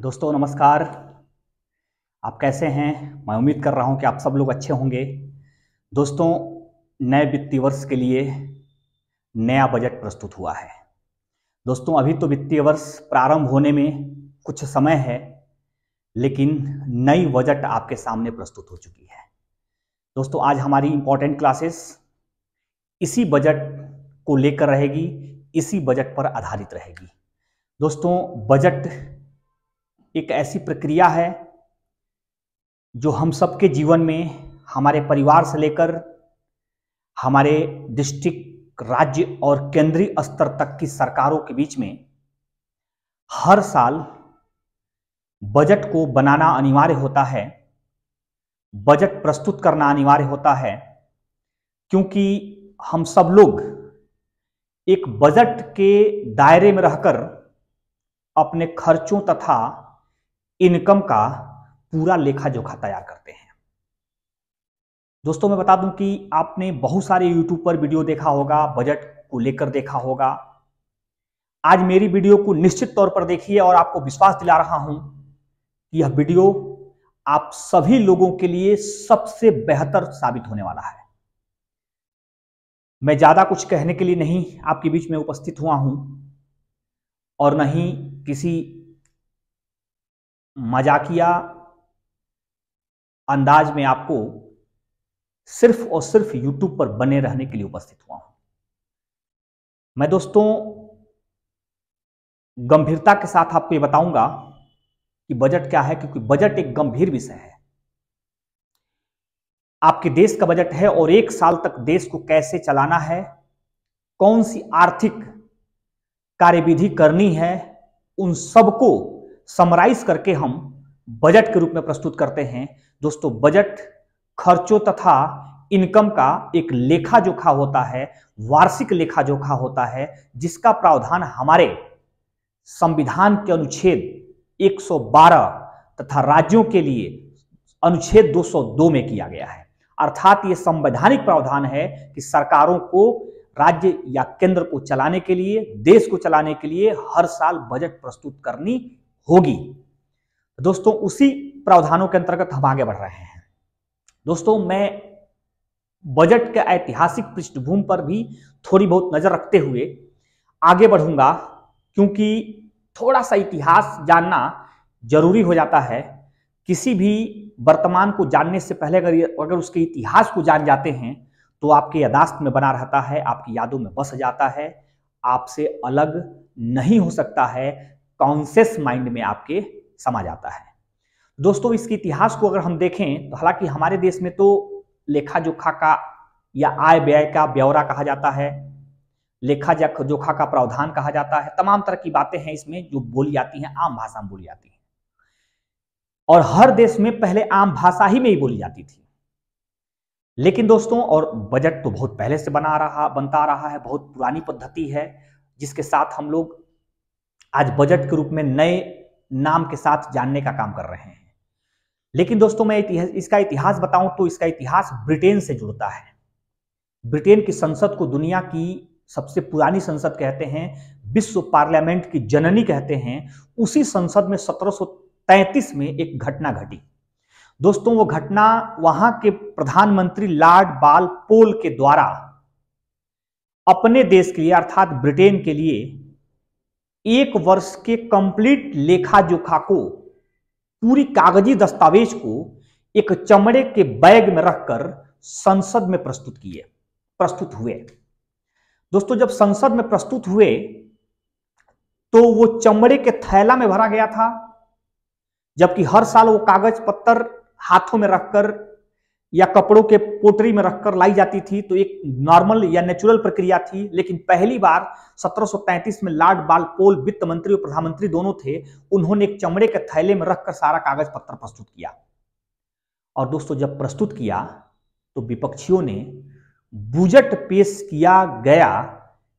दोस्तों नमस्कार। आप कैसे हैं? मैं उम्मीद कर रहा हूं कि आप सब लोग अच्छे होंगे। दोस्तों, नए वित्तीय वर्ष के लिए नया बजट प्रस्तुत हुआ है। दोस्तों, अभी तो वित्तीय वर्ष प्रारंभ होने में कुछ समय है, लेकिन नई बजट आपके सामने प्रस्तुत हो चुकी है। दोस्तों, आज हमारी इंपॉर्टेंट क्लासेस इसी बजट को लेकर रहेगी, इसी बजट पर आधारित रहेगी। दोस्तों, बजट एक ऐसी प्रक्रिया है जो हम सबके जीवन में, हमारे परिवार से लेकर हमारे डिस्ट्रिक्ट, राज्य और केंद्रीय स्तर तक की सरकारों के बीच में हर साल बजट को बनाना अनिवार्य होता है, बजट प्रस्तुत करना अनिवार्य होता है, क्योंकि हम सब लोग एक बजट के दायरे में रहकर अपने खर्चों तथा इनकम का पूरा लेखा जोखा तैयार करते हैं। दोस्तों, मैं बता दूं कि आपने बहुत सारे यूट्यूब पर वीडियो देखा होगा, बजट को लेकर देखा होगा। आज मेरी वीडियो को निश्चित तौर पर देखिए और आपको विश्वास दिला रहा हूं कि यह वीडियो आप सभी लोगों के लिए सबसे बेहतर साबित होने वाला है। मैं ज्यादा कुछ कहने के लिए नहीं आपके बीच में उपस्थित हुआ हूं और न ही किसी मजाकिया अंदाज में आपको सिर्फ और सिर्फ यूट्यूब पर बने रहने के लिए उपस्थित हुआ हूं। मैं दोस्तों गंभीरता के साथ आपको ये बताऊंगा कि बजट क्या है, क्योंकि बजट एक गंभीर विषय है। आपके देश का बजट है और एक साल तक देश को कैसे चलाना है, कौन सी आर्थिक कार्यविधि करनी है, उन सबको समराइज करके हम बजट के रूप में प्रस्तुत करते हैं। दोस्तों, बजट खर्चों तथा इनकम का एक लेखा जोखा होता है, वार्षिक लेखा जोखा होता है, जिसका प्रावधान हमारे संविधान के अनुच्छेद 112 तथा राज्यों के लिए अनुच्छेद 202 में किया गया है। अर्थात यह संवैधानिक प्रावधान है कि सरकारों को राज्य या केंद्र को चलाने के लिए, देश को चलाने के लिए हर साल बजट प्रस्तुत करनी होगी। दोस्तों, उसी प्रावधानों के अंतर्गत हम आगे बढ़ रहे हैं। दोस्तों, मैं बजट के ऐतिहासिक पृष्ठभूमि पर भी थोड़ी बहुत नजर रखते हुए आगे बढ़ूंगा, क्योंकि थोड़ा सा इतिहास जानना जरूरी हो जाता है। किसी भी वर्तमान को जानने से पहले अगर उसके इतिहास को जान जाते हैं तो आपके याददाश्त में बना रहता है, आपकी यादों में बस जाता है, आपसे अलग नहीं हो सकता है, कॉन्शियस माइंड में आपके समा जाता है। दोस्तों, इसके इतिहास को अगर हम देखें तो हालांकि हमारे देश में तो लेखा जोखा का या आय व्यय का ब्यौरा कहा जाता है, लेखा जोखा का प्रावधान कहा जाता है, तमाम तरह की बातें हैं इसमें जो बोली जाती हैं, आम भाषा में बोली जाती हैं। और हर देश में पहले आम भाषा ही में ही बोली जाती थी। लेकिन दोस्तों, और बजट तो बहुत पहले से बनता आ रहा है, बहुत पुरानी पद्धति है, जिसके साथ हम लोग आज बजट के रूप में नए नाम के साथ जानने का काम कर रहे हैं। लेकिन दोस्तों, मैं इसका इतिहास बताऊं तो इसका इतिहास ब्रिटेन से जुड़ता है। ब्रिटेन की संसद को दुनिया की सबसे पुरानी संसद कहते हैं, विश्व पार्लियामेंट की जननी कहते हैं। उसी संसद में 1733 में एक घटना घटी। दोस्तों, वो घटना वहां के प्रधानमंत्री लॉर्ड बालपोल के द्वारा अपने देश के लिए अर्थात ब्रिटेन के लिए एक वर्ष के कंप्लीट लेखा जोखा को, पूरी कागजी दस्तावेज को एक चमड़े के बैग में रखकर संसद में प्रस्तुत हुए। दोस्तों, जब संसद में प्रस्तुत हुए तो वो चमड़े के थैला में भरा गया था, जबकि हर साल वो कागज पत्तर हाथों में रखकर या कपड़ों के पोटरी में रखकर लाई जाती थी, तो एक नॉर्मल या नेचुरल प्रक्रिया थी। लेकिन पहली बार 1733 में लॉर्ड बालपोल वित्त मंत्री और प्रधानमंत्री दोनों थे, उन्होंने एक चमड़े के थैले में रखकर सारा कागज पत्तर प्रस्तुत किया। और दोस्तों, जब प्रस्तुत किया तो विपक्षियों ने बजट पेश किया गया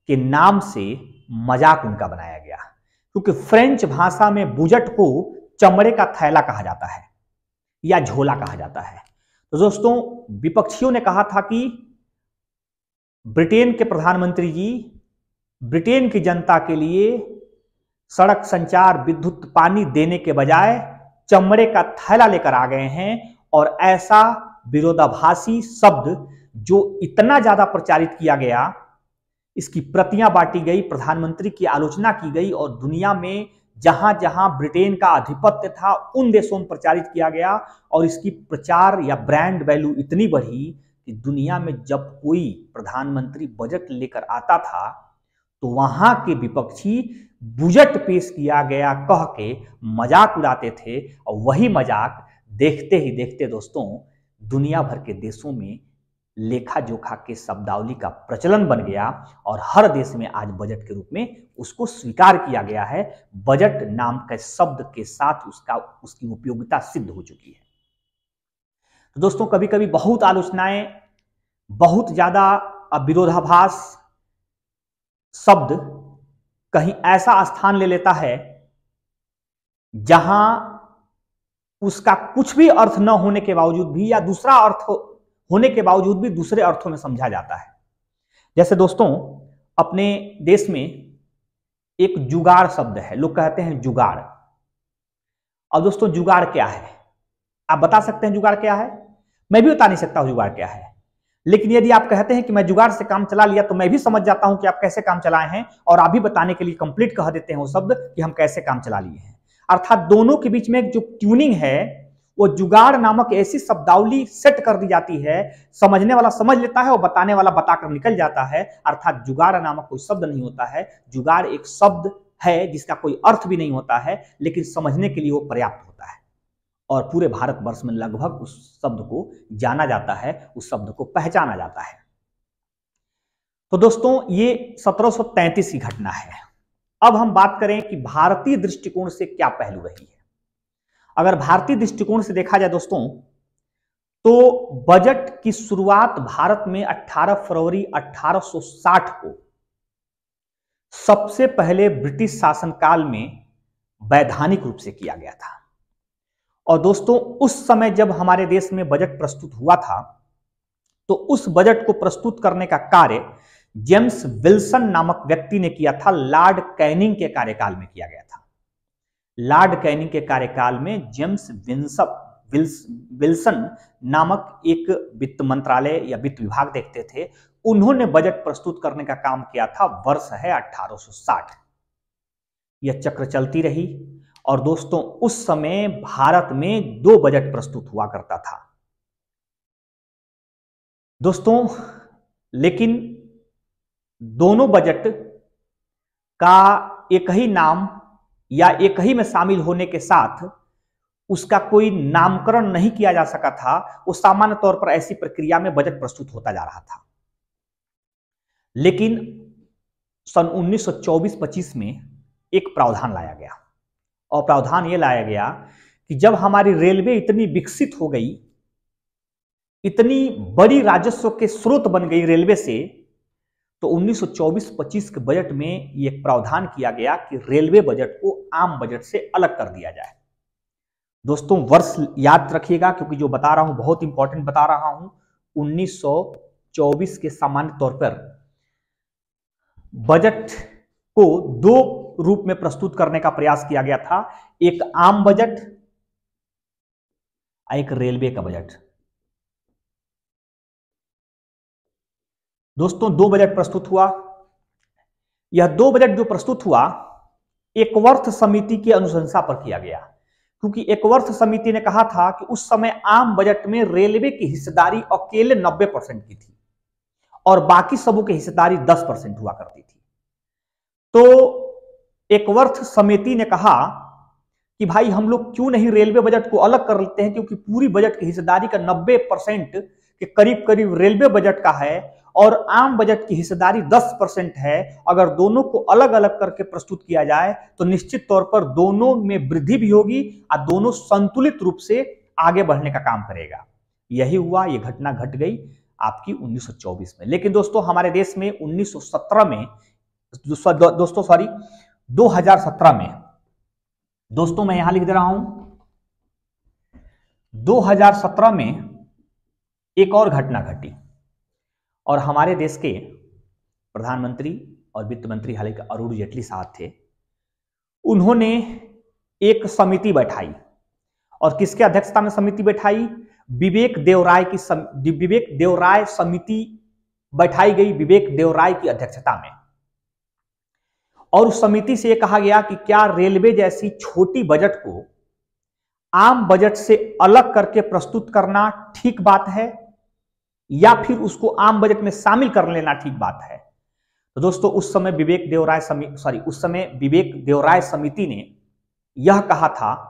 के नाम से मजाक उनका बनाया गया, क्योंकि फ्रेंच भाषा में बजट को चमड़े का थैला कहा जाता है या झोला कहा जाता है। तो दोस्तों, विपक्षियों ने कहा था कि ब्रिटेन के प्रधानमंत्री जी ब्रिटेन की जनता के लिए सड़क, संचार, विद्युत, पानी देने के बजाय चमड़े का थैला लेकर आ गए हैं। और ऐसा विरोधाभासी शब्द जो इतना ज्यादा प्रचारित किया गया, इसकी प्रतियां बांटी गई, प्रधानमंत्री की आलोचना की गई और दुनिया में जहां जहां ब्रिटेन का आधिपत्य था उन देशों में प्रचारित किया गया। और इसकी प्रचार या ब्रांड वैल्यू इतनी बढ़ी कि दुनिया में जब कोई प्रधानमंत्री बजट लेकर आता था तो वहां के विपक्षी बजट पेश किया गया कह के मजाक उड़ाते थे। और वही मजाक देखते ही देखते दोस्तों दुनिया भर के देशों में लेखा जोखा के शब्दावली का प्रचलन बन गया और हर देश में आज बजट के रूप में उसको स्वीकार किया गया है। बजट नाम के शब्द के साथ उसकी उपयोगिता सिद्ध हो चुकी है। तो दोस्तों कभी कभी बहुत आलोचनाएं, बहुत ज्यादा विरोधाभास शब्द कहीं ऐसा स्थान ले लेता है जहां उसका कुछ भी अर्थ न होने के बावजूद भी या दूसरा अर्थ होने के बावजूद भी दूसरे अर्थों में समझा जाता है। जैसे दोस्तों अपने देश में एक जुगाड़ शब्द है, लोग कहते हैं जुगाड़। अब दोस्तों जुगाड़ क्या है, आप बता सकते हैं जुगाड़ क्या है? मैं भी बता नहीं सकता हूं जुगाड़ क्या है, लेकिन यदि आप कहते हैं कि मैं जुगाड़ से काम चला लिया तो मैं भी समझ जाता हूं कि आप कैसे काम चलाए हैं और आप भी बताने के लिए कंप्लीट कह देते हैं वो शब्द कि हम कैसे काम चला लिए हैं। अर्थात दोनों के बीच में जो ट्यूनिंग है वो जुगाड़ नामक ऐसी शब्दावली सेट कर दी जाती है, समझने वाला समझ लेता है और बताने वाला बताकर निकल जाता है। अर्थात जुगाड़ नामक कोई शब्द नहीं होता है, जुगाड़ एक शब्द है जिसका कोई अर्थ भी नहीं होता है, लेकिन समझने के लिए वो पर्याप्त होता है और पूरे भारतवर्ष में लगभग उस शब्द को जाना जाता है, उस शब्द को पहचाना जाता है। तो दोस्तों ये 1733 की घटना है। अब हम बात करें कि भारतीय दृष्टिकोण से क्या पहलू रही है। अगर भारतीय दृष्टिकोण से देखा जाए दोस्तों तो बजट की शुरुआत भारत में 18 फरवरी 1860 को सबसे पहले ब्रिटिश शासनकाल में वैधानिक रूप से किया गया था। और दोस्तों उस समय जब हमारे देश में बजट प्रस्तुत हुआ था तो उस बजट को प्रस्तुत करने का कार्य जेम्स विल्सन नामक व्यक्ति ने किया था, लॉर्ड कैनिंग के कार्यकाल में किया गया था। लॉर्ड कैनिंग के कार्यकाल में जेम्स विल्सन नामक एक वित्त मंत्रालय या वित्त विभाग देखते थे, उन्होंने बजट प्रस्तुत करने का काम किया था। वर्ष है 1860। यह चक्र चलती रही और दोस्तों उस समय भारत में 2 बजट प्रस्तुत हुआ करता था दोस्तों, लेकिन दोनों बजट का एक ही नाम या एक ही में शामिल होने के साथ उसका कोई नामकरण नहीं किया जा सका था। वो सामान्य तौर पर ऐसी प्रक्रिया में बजट प्रस्तुत होता जा रहा था। लेकिन सन 1924-25 में एक प्रावधान लाया गया और प्रावधान यह लाया गया कि जब हमारी रेलवे इतनी विकसित हो गई, इतनी बड़ी राजस्व के स्रोत बन गई रेलवे से, तो 1924-25 के बजट में यह प्रावधान किया गया कि रेलवे बजट को आम बजट से अलग कर दिया जाए। दोस्तों वर्ष याद रखिएगा क्योंकि जो बता रहा हूं बहुत इंपॉर्टेंट बता रहा हूं। 1924 के सामान्य तौर पर बजट को 2 रूप में प्रस्तुत करने का प्रयास किया गया था, एक आम बजट, एक रेलवे का बजट। दोस्तों 2 बजट प्रस्तुत हुआ। यह 2 बजट जो प्रस्तुत हुआ एकवर्थ समिति की अनुशंसा पर किया गया, क्योंकि एकवर्थ समिति ने कहा था कि उस समय आम बजट में रेलवे की हिस्सेदारी अकेले 90% की थी और बाकी सबों की हिस्सेदारी 10% हुआ करती थी। तो एकवर्थ समिति ने कहा कि भाई हम लोग क्यों नहीं रेलवे बजट को अलग कर लेते हैं, क्योंकि पूरी बजट की हिस्सेदारी का 90% के करीब करीब रेलवे बजट का है और आम बजट की हिस्सेदारी 10% है। अगर दोनों को अलग अलग करके प्रस्तुत किया जाए तो निश्चित तौर पर दोनों में वृद्धि भी होगी और दोनों संतुलित रूप से आगे बढ़ने का काम करेगा। यही हुआ, यह घटना घट गई आपकी 1924 में। लेकिन दोस्तों हमारे देश में 2017 में दोस्तों 2017 में, दोस्तों मैं यहां लिख दे रहा हूं, 2017 में एक और घटना घटी और हमारे देश के प्रधानमंत्री और वित्त मंत्री हालांकि अरुण जेटली साहब थे। उन्होंने एक समिति बैठाई, और किसके अध्यक्षता में समिति बैठाई? विवेक देवराय समिति बैठाई गई, विवेक देवराय की अध्यक्षता में। और उस समिति से यह कहा गया कि क्या रेलवे जैसी छोटी बजट को आम बजट से अलग करके प्रस्तुत करना ठीक बात है, या फिर उसको आम बजट में शामिल कर लेना ठीक बात है? तो दोस्तों उस समय विवेक देवराय समिति ने यह कहा था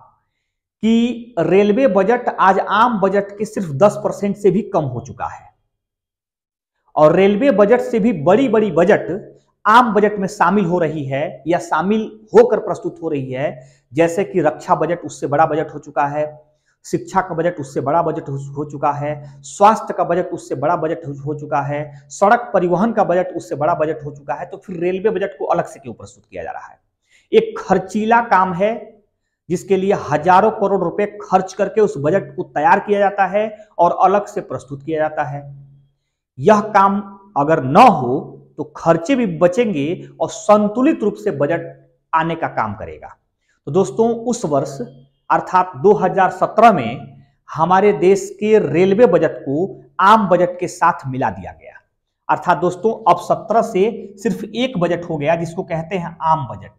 कि रेलवे बजट आज आम बजट के सिर्फ 10% से भी कम हो चुका है, और रेलवे बजट से भी बड़ी बड़ी बजट आम बजट में शामिल हो रही है या शामिल होकर प्रस्तुत हो रही है, जैसे कि रक्षा बजट उससे बड़ा बजट हो चुका है, शिक्षा का बजट उससे बड़ा बजट हो चुका है, स्वास्थ्य का बजट उससे बड़ा बजट हो चुका है, सड़क परिवहन का बजट उससे बड़ा बजट हो चुका है। तो फिर रेलवे बजट को अलग से क्यों प्रस्तुत किया जा रहा है? एक खर्चीला काम है जिसके लिए हजारों करोड़ रुपए खर्च करके उस बजट को तैयार किया जाता है और अलग से प्रस्तुत किया जाता है। यह काम अगर न हो तो खर्चे भी बचेंगे और संतुलित रूप से बजट आने का काम करेगा। तो दोस्तों उस वर्ष अर्थात 2017 में हमारे देश के रेलवे बजट को आम बजट के साथ मिला दिया गया, अर्थात दोस्तों अब 17 से सिर्फ एक बजट हो गया जिसको कहते हैं आम बजट।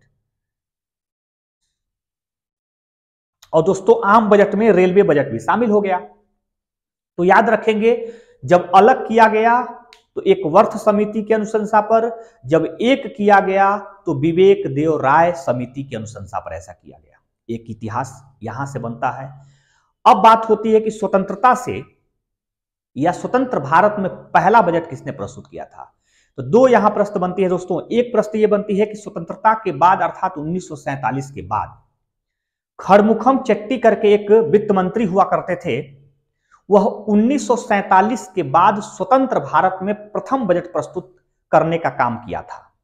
और दोस्तों आम बजट में रेलवे बजट भी शामिल हो गया। तो याद रखेंगे, जब अलग किया गया तो एक वर्थ समिति की अनुशंसा पर, जब एक किया गया तो विवेक देवराय समिति की अनुशंसा पर ऐसा किया गया। एक इतिहास यहां से बनता है। अब बात होती है कि स्वतंत्रता से या स्वतंत्र भारत में पहला बजट किसने प्रस्तुत किया था? तो दो यहां प्रश्न बनती है दोस्तों। एक प्रश्न यह बनती है कि स्वतंत्रता के बाद अर्थात 1947 के बाद खड़मुखम चेट्टी करके एक वित्त मंत्री हुआ करते थे, वह 1947 के बाद स्वतंत्र भारत में प्रथम बजट प्रस्तुत करने का काम किया था।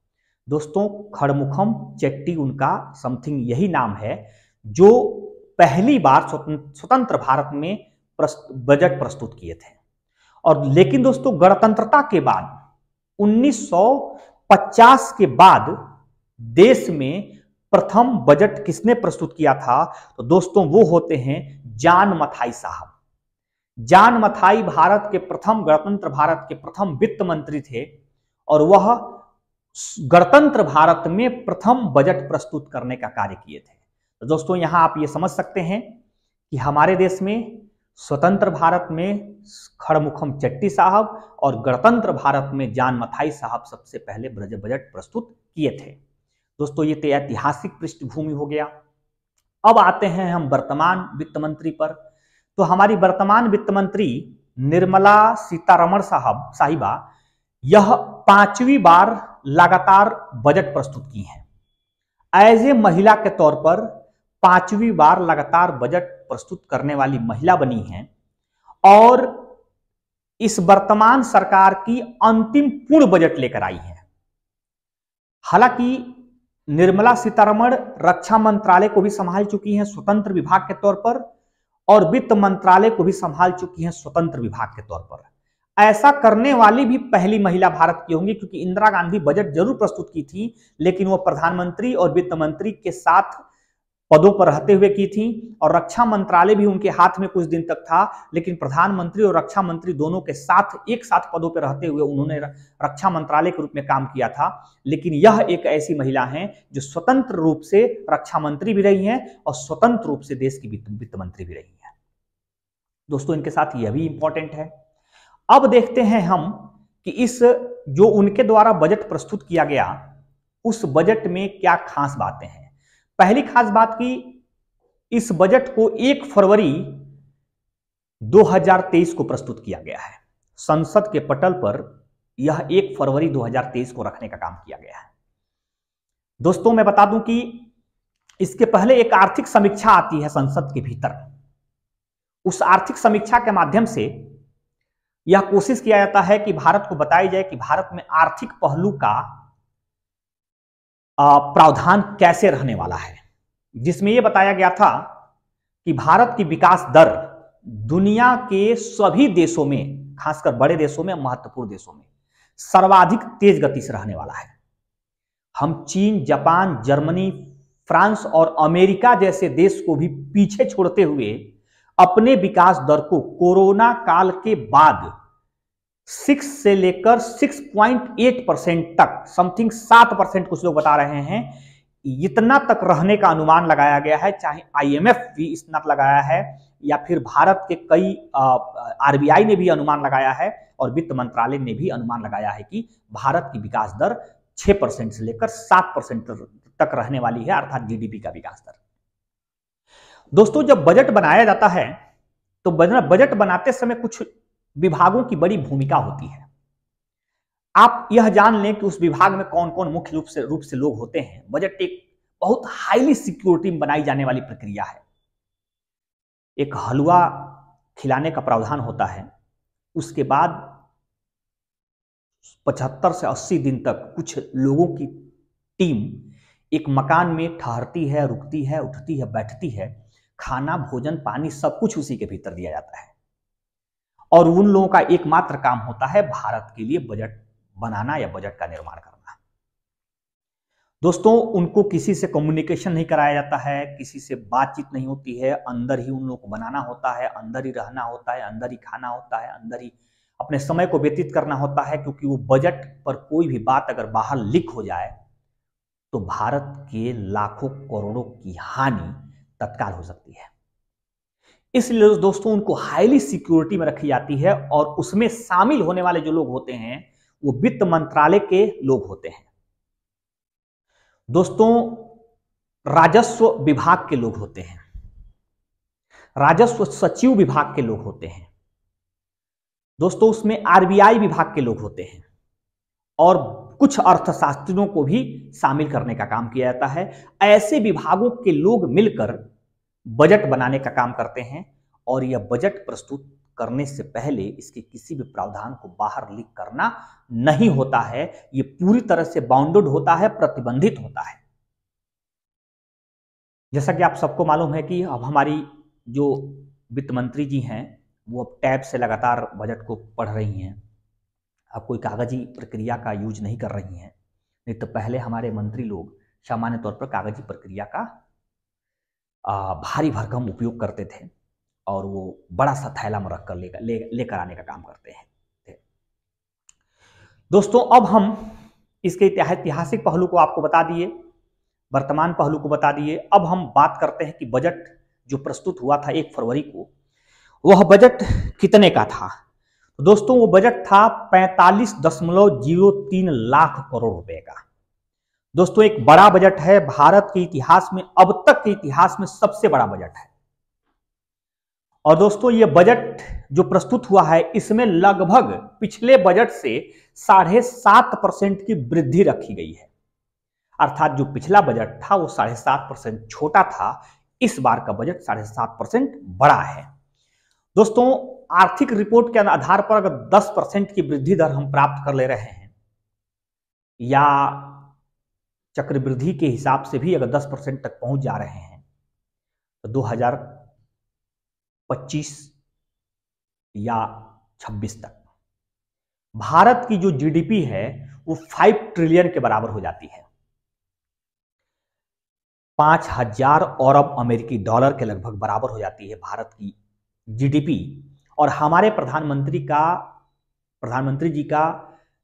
दोस्तों खड़मुखम चेट्टी उनका समथिंग यही नाम है, जो पहली बार स्वतंत्र भारत में बजट प्रस्तुत किए थे। और लेकिन दोस्तों गणतंत्रता के बाद 1950 के बाद देश में प्रथम बजट किसने प्रस्तुत किया था? तो दोस्तों वो होते हैं जान मथाई साहब। जान मथाई भारत के प्रथम गणतंत्र भारत के प्रथम वित्त मंत्री थे, और वह गणतंत्र भारत में प्रथम बजट प्रस्तुत करने का कार्य किए थे। तो दोस्तों यहां आप ये समझ सकते हैं कि हमारे देश में स्वतंत्र भारत में खड़मुखम चेट्टी साहब और गणतंत्र भारत में जान मथाई साहब सबसे पहले बजट प्रस्तुत किए थे। दोस्तों ये तो ऐतिहासिक पृष्ठभूमि हो गया। अब आते हैं हम वर्तमान वित्त मंत्री पर। तो हमारी वर्तमान वित्त मंत्री निर्मला सीतारमण साहिबा यह 5वीं बार लगातार बजट प्रस्तुत की हैं। एज ए महिला के तौर पर 5वीं बार लगातार बजट प्रस्तुत करने वाली महिला बनी हैं, और इस वर्तमान सरकार की अंतिम पूर्ण बजट लेकर आई है। हालांकि निर्मला सीतारमण रक्षा मंत्रालय को भी संभाल चुकी हैं स्वतंत्र विभाग के तौर पर, और वित्त मंत्रालय को भी संभाल चुकी हैं स्वतंत्र विभाग के तौर पर। ऐसा करने वाली भी पहली महिला भारत की होंगी, क्योंकि इंदिरा गांधी बजट जरूर प्रस्तुत की थी, लेकिन वो प्रधानमंत्री और वित्त मंत्री के साथ पदों पर रहते हुए की थी, और रक्षा मंत्रालय भी उनके हाथ में कुछ दिन तक था, लेकिन प्रधानमंत्री और रक्षा मंत्री दोनों के साथ एक साथ पदों पर रहते हुए उन्होंने रक्षा मंत्रालय के रूप में काम किया था। लेकिन यह एक ऐसी महिला हैं जो स्वतंत्र रूप से रक्षा मंत्री भी रही हैं और स्वतंत्र रूप से देश की वित्त मंत्री भी रही हैं। दोस्तों इनके साथ यह भी इंपॉर्टेंट है। अब देखते हैं हम कि इस जो उनके द्वारा बजट प्रस्तुत किया गया उस बजट में क्या खास बातें हैं। पहली खास बात की इस बजट को 1 फरवरी 2023 को प्रस्तुत किया गया है। संसद के पटल पर यह 1 फरवरी 2023 को रखने का काम किया गया है। दोस्तों मैं बता दूं कि इसके पहले एक आर्थिक समीक्षा आती है संसद के भीतर। उस आर्थिक समीक्षा के माध्यम से यह कोशिश किया जाता है कि भारत को बताई जाए कि भारत में आर्थिक पहलू का प्रावधान कैसे रहने वाला है, जिसमें यह बताया गया था कि भारत की विकास दर दुनिया के सभी देशों में, खासकर बड़े देशों में, महत्वपूर्ण देशों में सर्वाधिक तेज गति से रहने वाला है। हम चीन, जापान, जर्मनी, फ्रांस और अमेरिका जैसे देश को भी पीछे छोड़ते हुए अपने विकास दर को कोरोना काल के बाद 6 से लेकर 6.8% तक, समथिंग 7% कुछ लोग बता रहे हैं, इतना तक रहने का अनुमान लगाया गया है। चाहे आईएमएफ भी इतना लगाया है या फिर भारत के कई आरबीआई ने भी अनुमान लगाया है और वित्त मंत्रालय ने भी अनुमान लगाया है कि भारत की विकास दर 6% से लेकर 7% तक रहने वाली है, अर्थात जीडीपी का विकास दर। दोस्तों, जब बजट बनाया जाता है तो बजट बनाते समय कुछ विभागों की बड़ी भूमिका होती है। आप यह जान लें कि उस विभाग में कौन कौन मुख्य रूप से लोग होते हैं। बजट एक बहुत हाईली सिक्योरिटी में बनाई जाने वाली प्रक्रिया है। एक हलवा खिलाने का प्रावधान होता है, उसके बाद 75 से 80 दिन तक कुछ लोगों की टीम एक मकान में ठहरती है, रुकती है, उठती है, बैठती है। खाना, भोजन, पानी सब कुछ उसी के भीतर दिया जाता है और उन लोगों का एकमात्र काम होता है भारत के लिए बजट बनाना या बजट का निर्माण करना। दोस्तों, उनको किसी से कम्युनिकेशन नहीं कराया जाता है, किसी से बातचीत नहीं होती है, अंदर ही उन लोगों को बनाना होता है, अंदर ही रहना होता है, अंदर ही खाना होता है, अंदर ही अपने समय को व्यतीत करना होता है, क्योंकि वो बजट पर कोई भी बात अगर बाहर लीक हो जाए तो भारत के लाखों करोड़ों की हानि तत्काल हो सकती है। इसलिए दोस्तों, उनको हाईली सिक्योरिटी में रखी जाती है और उसमें शामिल होने वाले जो लोग होते हैं वो वित्त मंत्रालय के लोग होते हैं। दोस्तों, राजस्व विभाग के लोग होते हैं, राजस्व सचिव विभाग के लोग होते हैं। दोस्तों, उसमें आरबीआई विभाग के लोग होते हैं और कुछ अर्थशास्त्रियों को भी शामिल करने का काम किया जाता है। ऐसे विभागों के लोग मिलकर बजट बनाने का काम करते हैं और यह बजट प्रस्तुत करने से पहले इसके किसी भी प्रावधान को बाहर लीक करना नहीं होता है। यह पूरी तरह से बाउंडेड होता है, प्रतिबंधित होता है। जैसा कि आप सबको मालूम है कि अब हमारी जो वित्त मंत्री जी हैं वो अब टैब से लगातार बजट को पढ़ रही हैं। अब कोई कागजी प्रक्रिया का यूज नहीं कर रही हैं। नहीं तो पहले हमारे मंत्री लोग सामान्य तौर पर कागजी प्रक्रिया का भारी भरकम उपयोग करते थे और वो बड़ा सा थैला में रख कर लेकर आने का काम करते हैं। दोस्तों, अब हम इसके ऐतिहासिक पहलू को आपको बता दिए, वर्तमान पहलू को बता दिए। अब हम बात करते हैं कि बजट जो प्रस्तुत हुआ था 1 फरवरी को, वह बजट कितने का था। तो दोस्तों, वो बजट था 45.03 लाख करोड़ रुपए का। दोस्तों, एक बड़ा बजट है, भारत के इतिहास में, अब तक के इतिहास में सबसे बड़ा बजट है। और दोस्तों, ये बजट जो प्रस्तुत हुआ है इसमें लगभग पिछले बजट से 7.5% की वृद्धि रखी गई है। अर्थात जो पिछला बजट था वो 7.5% छोटा था, इस बार का बजट 7.5% बड़ा है। दोस्तों, आर्थिक रिपोर्ट के आधार पर अगर 10% की वृद्धि दर हम प्राप्त कर ले रहे हैं या चक्रवृद्धि के हिसाब से भी अगर 10% तक पहुंच जा रहे हैं तो 2025 या 26 तक भारत की जो जीडीपी है वो 5 ट्रिलियन के बराबर हो जाती है। 5000 अरब अमेरिकी डॉलर के लगभग बराबर हो जाती है भारत की जीडीपी। और हमारे प्रधानमंत्री जी का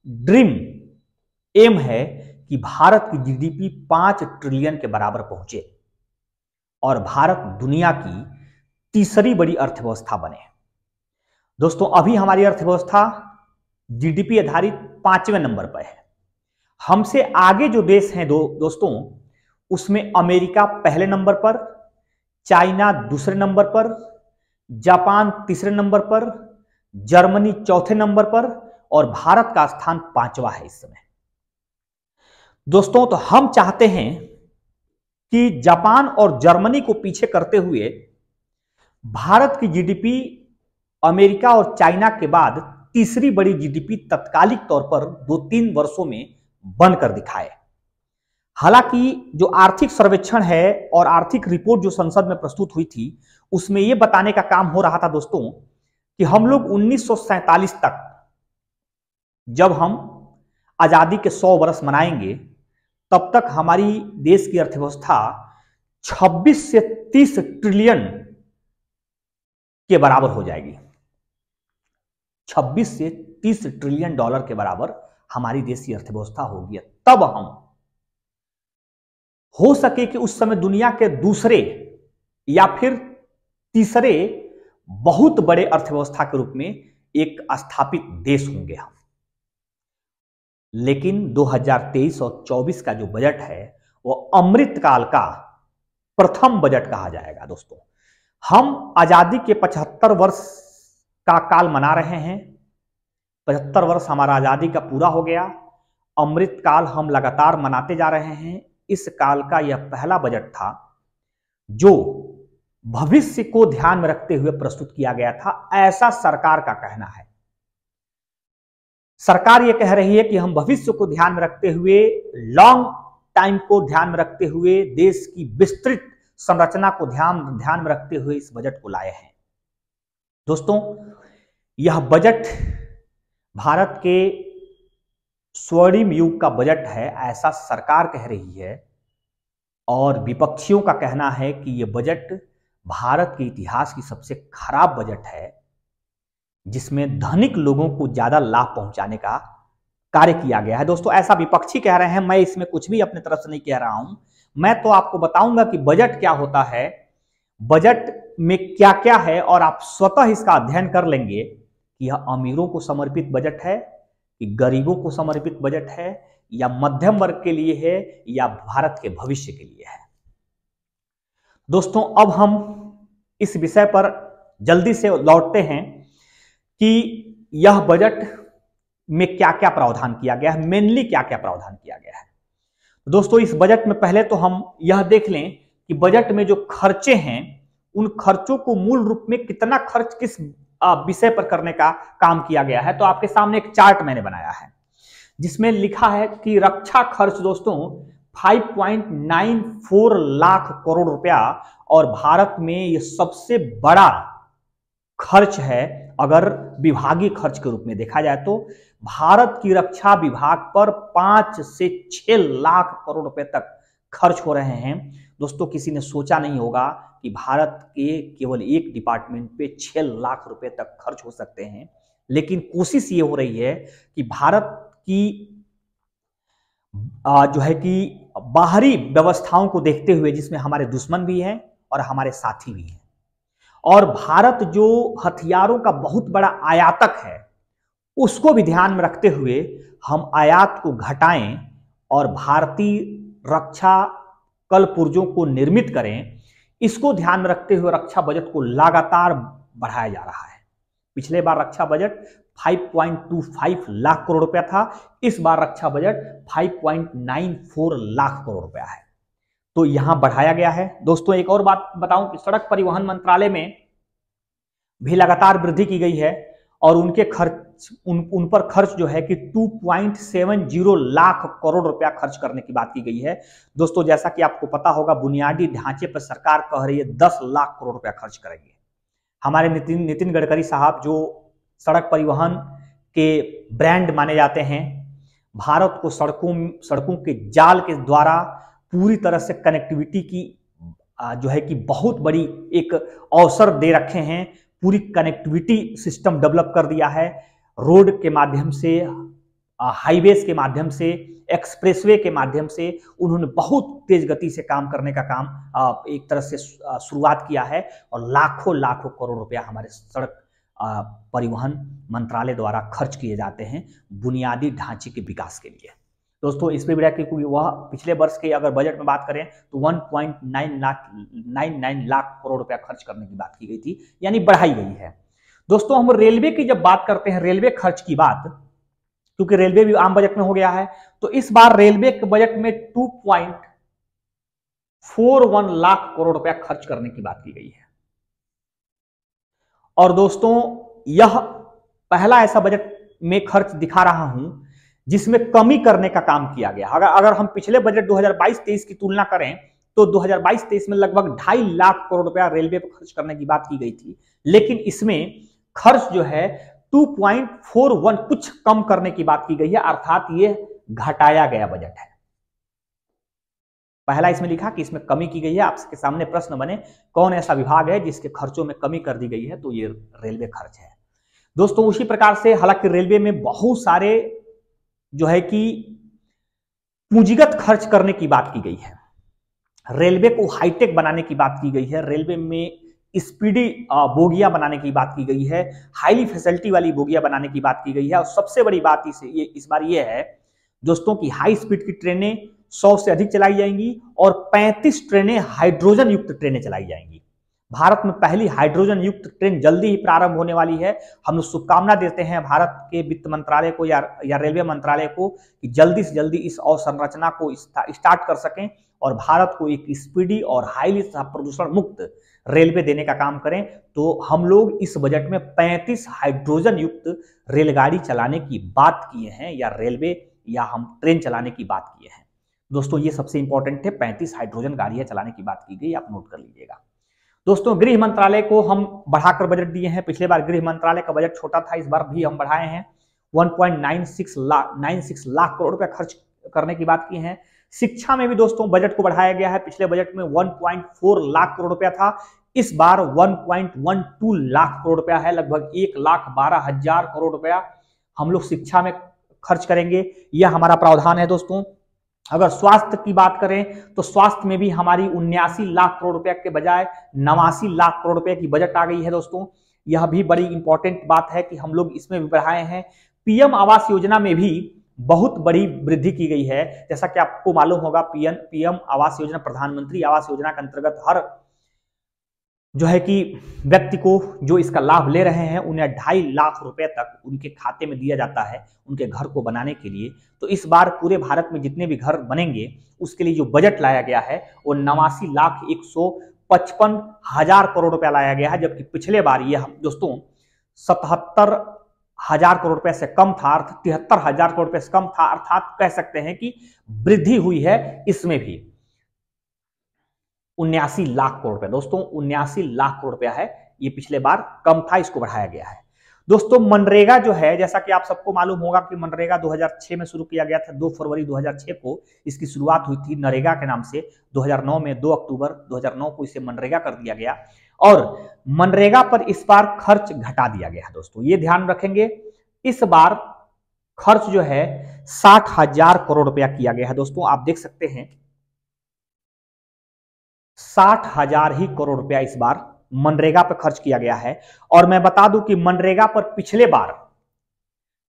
ड्रीम एम है कि भारत की जीडीपी 5 ट्रिलियन के बराबर पहुंचे और भारत दुनिया की तीसरी बड़ी अर्थव्यवस्था बने। दोस्तों, अभी हमारी अर्थव्यवस्था जीडीपी आधारित 5वें नंबर पर है। हमसे आगे जो देश हैं दोस्तों, उसमें अमेरिका पहले नंबर पर, चाइना दूसरे नंबर पर, जापान तीसरे नंबर पर, जर्मनी चौथे नंबर पर और भारत का स्थान 5वां है इस समय। दोस्तों, तो हम चाहते हैं कि जापान और जर्मनी को पीछे करते हुए भारत की जीडीपी अमेरिका और चाइना के बाद तीसरी बड़ी जीडीपी तत्कालिक तौर पर 2-3 वर्षों में बनकर दिखाए। हालांकि जो आर्थिक सर्वेक्षण है और आर्थिक रिपोर्ट जो संसद में प्रस्तुत हुई थी उसमें यह बताने का काम हो रहा था दोस्तों कि हम लोग 1947 तक जब हम आजादी के 100 वर्ष मनाएंगे तब तक हमारी देश की अर्थव्यवस्था 26 से 30 ट्रिलियन के बराबर हो जाएगी। 26 से 30 ट्रिलियन डॉलर के बराबर हमारी देश की अर्थव्यवस्था होगी। तब हम हो सके कि उस समय दुनिया के दूसरे या फिर तीसरे बहुत बड़े अर्थव्यवस्था के रूप में एक स्थापित देश होंगे हम। लेकिन 2023 और 24 का जो बजट है वो अमृतकाल का प्रथम बजट कहा जाएगा। दोस्तों, हम आजादी के 75 वर्ष का काल मना रहे हैं। 75 वर्ष हमारा आजादी का पूरा हो गया। अमृतकाल हम लगातार मनाते जा रहे हैं। इस काल का यह पहला बजट था जो भविष्य को ध्यान में रखते हुए प्रस्तुत किया गया था, ऐसा सरकार का कहना है। सरकार यह कह रही है कि हम भविष्य को ध्यान में रखते हुए, लॉन्ग टाइम को ध्यान में रखते हुए, देश की विस्तृत संरचना को ध्यान में रखते हुए इस बजट को लाए हैं। दोस्तों, यह बजट भारत के स्वर्णिम युग का बजट है, ऐसा सरकार कह रही है। और विपक्षियों का कहना है कि यह बजट भारत के इतिहास की सबसे खराब बजट है, जिसमें धनिक लोगों को ज्यादा लाभ पहुंचाने का कार्य किया गया है। दोस्तों, ऐसा विपक्षी कह रहे हैं, मैं इसमें कुछ भी अपने तरफ से नहीं कह रहा हूं। मैं तो आपको बताऊंगा कि बजट क्या होता है, बजट में क्या क्या है, और आप स्वतः इसका अध्ययन कर लेंगे कि यह अमीरों को समर्पित बजट है, कि गरीबों को समर्पित बजट है, या मध्यम वर्ग के लिए है, या भारत के भविष्य के लिए है। दोस्तों, अब हम इस विषय पर जल्दी से लौटते हैं कि यह बजट में क्या क्या प्रावधान किया गया है, मेनली क्या क्या प्रावधान किया गया है। दोस्तों, इस बजट में पहले तो हम यह देख लें कि बजट में जो खर्चे हैं, उन खर्चों को मूल रूप में कितना खर्च किस विषय पर करने का काम किया गया है। तो आपके सामने एक चार्ट मैंने बनाया है जिसमें लिखा है कि रक्षा खर्च दोस्तों 5.94 लाख करोड़ रुपया, और भारत में यह सबसे बड़ा खर्च है। अगर विभागीय खर्च के रूप में देखा जाए तो भारत की रक्षा विभाग पर 5 से 6 लाख करोड़ रुपए तक खर्च हो रहे हैं। दोस्तों, किसी ने सोचा नहीं होगा कि भारत के केवल एक डिपार्टमेंट पे 6 लाख रुपए तक खर्च हो सकते हैं। लेकिन कोशिश ये हो रही है कि भारत की जो है कि बाहरी व्यवस्थाओं को देखते हुए, जिसमें हमारे दुश्मन भी हैं और हमारे साथी भी हैं, और भारत जो हथियारों का बहुत बड़ा आयातक है, उसको भी ध्यान में रखते हुए हम आयात को घटाएं और भारतीय रक्षा कल पुर्जों को निर्मित करें। इसको ध्यान में रखते हुए रक्षा बजट को लगातार बढ़ाया जा रहा है। पिछले बार रक्षा बजट 5.25 लाख करोड़ रुपया था, इस बार रक्षा बजट 5.94 लाख करोड़ रुपया है, तो यहां बढ़ाया गया है। दोस्तों, एक और बात बताऊं कि सड़क परिवहन मंत्रालय में भी लगातार वृद्धि की गई है, और उनके खर्च उन पर खर्च जो है कि 2.70 लाख करोड़ रुपया खर्च करने की बात की गई है। दोस्तों, जैसा कि आपको पता होगा, बुनियादी ढांचे पर सरकार कह रही है 10 लाख करोड़ रुपया खर्च करेंगे। हमारे नितिन गडकरी साहब, जो सड़क परिवहन के ब्रांड माने जाते हैं, भारत को सड़कों के जाल के द्वारा पूरी तरह से कनेक्टिविटी की जो है कि बहुत बड़ी एक अवसर दे रखे हैं। पूरी कनेक्टिविटी सिस्टम डेवलप कर दिया है, रोड के माध्यम से, हाईवेज के माध्यम से, एक्सप्रेसवे के माध्यम से उन्होंने बहुत तेज गति से काम करने का काम एक तरह से शुरुआत किया है, और लाखों लाखों करोड़ रुपया हमारे सड़क परिवहन मंत्रालय द्वारा खर्च किए जाते हैं बुनियादी ढांचे के विकास के लिए। दोस्तों, इस पे भी वह पिछले वर्ष के अगर बजट में बात करें तो 1.99 लाख करोड़ रुपया खर्च करने की बात की गई थी, यानी बढ़ाई गई है। दोस्तों, हम रेलवे की जब बात करते हैं, रेलवे खर्च की बात, क्योंकि रेलवे भी आम बजट में हो गया है, तो इस बार रेलवे के बजट में 2.41 लाख करोड़ रुपया खर्च करने की बात की गई है। और दोस्तों, यह पहला ऐसा बजट में खर्च दिखा रहा हूं जिसमें कमी करने का काम किया गया। अगर हम पिछले बजट 2022-23 की तुलना करें तो 2022-23 में लगभग 2.5 लाख करोड़ रुपया रेलवे पर खर्च करने की बात की गई थी, लेकिन इसमें खर्च जो है 2.41 कुछ कम करने की बात की गई है, अर्थात यह घटाया गया बजट है। पहला इसमें लिखा कि इसमें कमी की गई है। आपके सामने प्रश्न बने कौन ऐसा विभाग है जिसके खर्चों में कमी कर दी गई है, तो ये रेलवे खर्च है दोस्तों। उसी प्रकार से हालांकि रेलवे में बहुत सारे जो है कि पूंजीगत खर्च करने की बात की गई है, रेलवे को हाईटेक बनाने की बात की गई है, रेलवे में स्पीडी बोगियां बनाने की बात की गई है, हाईली फैसिलिटी वाली बोगियां बनाने की बात की गई है। और सबसे बड़ी बात इस बार ये है दोस्तों कि हाई स्पीड की ट्रेनें 100 से अधिक चलाई जाएंगी और 35 ट्रेनें हाइड्रोजन युक्त ट्रेनें चलाई जाएंगी। भारत में पहली हाइड्रोजन युक्त ट्रेन जल्दी ही प्रारंभ होने वाली है। हम लोग शुभकामना देते हैं भारत के वित्त मंत्रालय को या रेलवे मंत्रालय को कि जल्दी से जल्दी इस अवसंरचना को स्टार्ट कर सकें और भारत को एक स्पीडी और हाईली प्रदूषण मुक्त रेलवे देने का काम करें। तो हम लोग इस बजट में 35 हाइड्रोजन युक्त रेलगाड़ी चलाने की बात किए हैं, या रेलवे या हम ट्रेन चलाने की बात किए हैं दोस्तों। ये सबसे इंपॉर्टेंट है, 35 हाइड्रोजन गाड़ियां चलाने की बात की गई, आप नोट कर लीजिएगा दोस्तों। गृह मंत्रालय को हम बढ़ाकर बजट दिए हैं। पिछले बार गृह मंत्रालय का बजट छोटा था, इस बार भी हम बढ़ाए हैं। 1.96 लाख करोड़ रुपए खर्च करने की बात की है। शिक्षा में भी दोस्तों बजट को बढ़ाया गया है। पिछले बजट में 1.4 लाख करोड़ रुपया था, इस बार 1.12 लाख करोड़ रुपया है। लगभग 1,12,000 करोड़ रुपया हम लोग शिक्षा में खर्च करेंगे, यह हमारा प्रावधान है दोस्तों। अगर स्वास्थ्य की बात करें तो स्वास्थ्य में भी हमारी 79 लाख करोड़ रुपए के बजाय 89 लाख करोड़ रुपए की बजट आ गई है दोस्तों। यह भी बड़ी इंपॉर्टेंट बात है कि हम लोग इसमें भी बढ़ाए हैं। पीएम आवास योजना में भी बहुत बड़ी वृद्धि की गई है। जैसा कि आपको मालूम होगा, पीएम आवास योजना, प्रधानमंत्री आवास योजना के अंतर्गत हर जो है कि व्यक्ति को जो इसका लाभ ले रहे हैं उन्हें 2.5 लाख रुपए तक उनके खाते में दिया जाता है उनके घर को बनाने के लिए। तो इस बार पूरे भारत में जितने भी घर बनेंगे उसके लिए जो बजट लाया गया है वो 89,155,000 करोड़ रुपया लाया गया है, जबकि पिछले बार यह दोस्तों 77,000 करोड़ रुपए से कम था, 73,000 करोड़ रुपए से कम था। अर्थात कह सकते हैं कि वृद्धि हुई है इसमें भी। 79 लाख करोड़ रुपए दोस्तों, 79 लाख करोड़ रुपया है, ये पिछले बार कम था, इसको बढ़ाया गया है दोस्तों। मनरेगा जो है, जैसा कि आप सबको मालूम होगा कि मनरेगा 2006 में शुरू किया गया था। 2 फरवरी 2006 को इसकी शुरुआत हुई थी नरेगा के नाम से। 2009 में 2 अक्टूबर 2009 को इसे मनरेगा कर दिया गया और मनरेगा पर इस बार खर्च घटा दिया गया दोस्तों। ये ध्यान रखेंगे, इस बार खर्च जो है 60,000 करोड़ रुपया किया गया है दोस्तों। आप देख सकते हैं 60,000 ही करोड़ रुपया इस बार मनरेगा पर खर्च किया गया है। और मैं बता दूं कि मनरेगा पर पिछले बार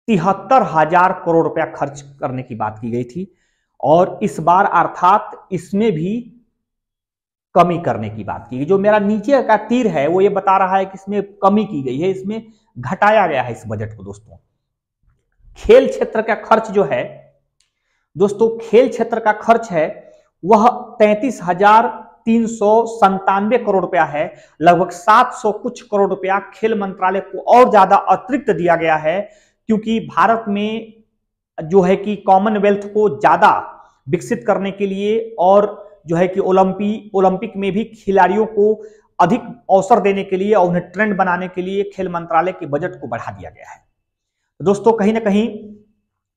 73,000 करोड़ रुपया खर्च करने की बात की गई थी और इस बार अर्थात इसमें भी कमी करने की बात की गई। जो मेरा नीचे का तीर है वो ये बता रहा है कि इसमें कमी की गई है, इसमें घटाया गया है इस बजट को दोस्तों। खेल क्षेत्र का खर्च जो है दोस्तों, खेल क्षेत्र का खर्च है वह 33,397 करोड़ रुपया है। लगभग 700 कुछ करोड़ रुपया खेल मंत्रालय को और ज्यादा अतिरिक्त दिया गया है, क्योंकि भारत में जो है कि कॉमनवेल्थ को ज्यादा विकसित करने के लिए और जो है कि ओलंपिक में भी खिलाड़ियों को अधिक अवसर देने के लिए और उन्हें ट्रेंड बनाने के लिए खेल मंत्रालय के बजट को बढ़ा दिया गया है दोस्तों। कहीं ना कहीं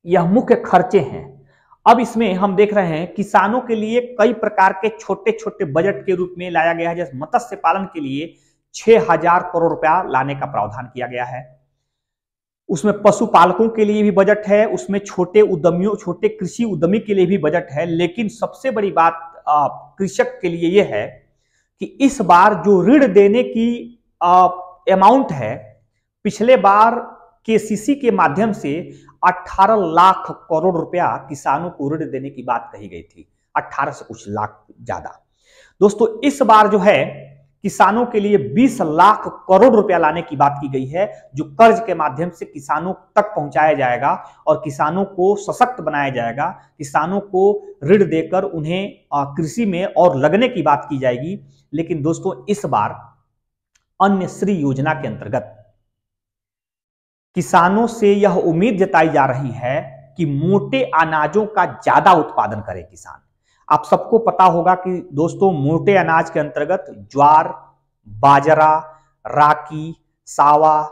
यह मुख्य खर्चे हैं। अब इसमें हम देख रहे हैं किसानों के लिए कई प्रकार के छोटे छोटे बजट के रूप में लाया गया है। जैसे मत्स्य पालन के लिए 6,000 करोड़ रुपया लाने का प्रावधान किया गया है। उसमें पशुपालकों के लिए भी बजट है, उसमें छोटे उद्यमियों, छोटे कृषि उद्यमी के लिए भी बजट है। लेकिन सबसे बड़ी बात कृषक के लिए यह है कि इस बार जो ऋण देने की अमाउंट है, पिछले बार केसीसी के माध्यम से 18 लाख करोड़ रुपया किसानों को ऋण देने की बात कही गई थी, 18 से कुछ लाख ज्यादा दोस्तों। इस बार जो है किसानों के लिए 20 लाख करोड़ रुपया लाने की बात की गई है, जो कर्ज के माध्यम से किसानों तक पहुंचाया जाएगा और किसानों को सशक्त बनाया जाएगा। किसानों को ऋण देकर उन्हें कृषि में और लगने की बात की जाएगी। लेकिन दोस्तों इस बार अन्य श्री योजना के अंतर्गत किसानों से यह उम्मीद जताई जा रही है कि मोटे अनाजों का ज्यादा उत्पादन करे किसान। आप सबको पता होगा कि दोस्तों मोटे अनाज के अंतर्गत ज्वार, बाजरा, रागी, सावा,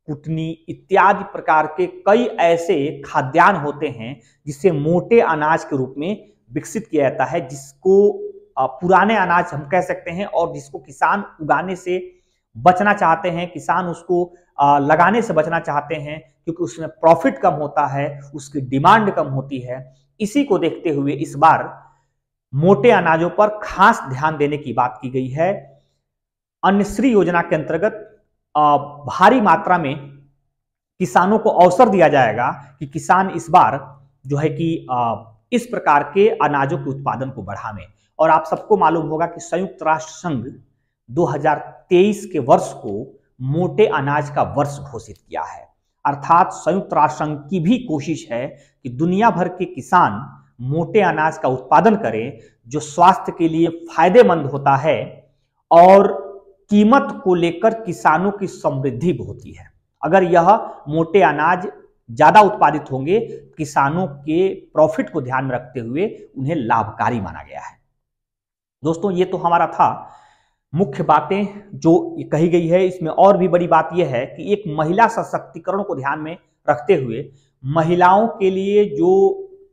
कुटनी इत्यादि प्रकार के कई ऐसे खाद्यान्न होते हैं जिसे मोटे अनाज के रूप में विकसित किया जाता है, जिसको पुराने अनाज हम कह सकते हैं, और जिसको किसान उगाने से बचना चाहते हैं, किसान उसको लगाने से बचना चाहते हैं, क्योंकि उसमें प्रॉफिट कम होता है, उसकी डिमांड कम होती है। इसी को देखते हुए इस बार मोटे अनाजों पर खास ध्यान देने की बात की गई है। अन्नश्री योजना के अंतर्गत भारी मात्रा में किसानों को अवसर दिया जाएगा कि किसान इस बार जो है कि इस प्रकार के अनाजों के उत्पादन को बढ़ावें। और आप सबको मालूम होगा कि संयुक्त राष्ट्र संघ 2023 के वर्ष को मोटे अनाज का वर्ष घोषित किया है। अर्थात संयुक्त राष्ट्र संघ की भी कोशिश है कि दुनिया भर के किसान मोटे अनाज का उत्पादन करें, जो स्वास्थ्य के लिए फायदेमंद होता है और कीमत को लेकर किसानों की समृद्धि होती है। अगर यह मोटे अनाज ज्यादा उत्पादित होंगे, किसानों के प्रॉफिट को ध्यान में रखते हुए उन्हें लाभकारी माना गया है। दोस्तों, ये तो हमारा था मुख्य बातें जो कही गई है। इसमें और भी बड़ी बात यह है कि एक महिला सशक्तिकरण को ध्यान में रखते हुए महिलाओं के लिए जो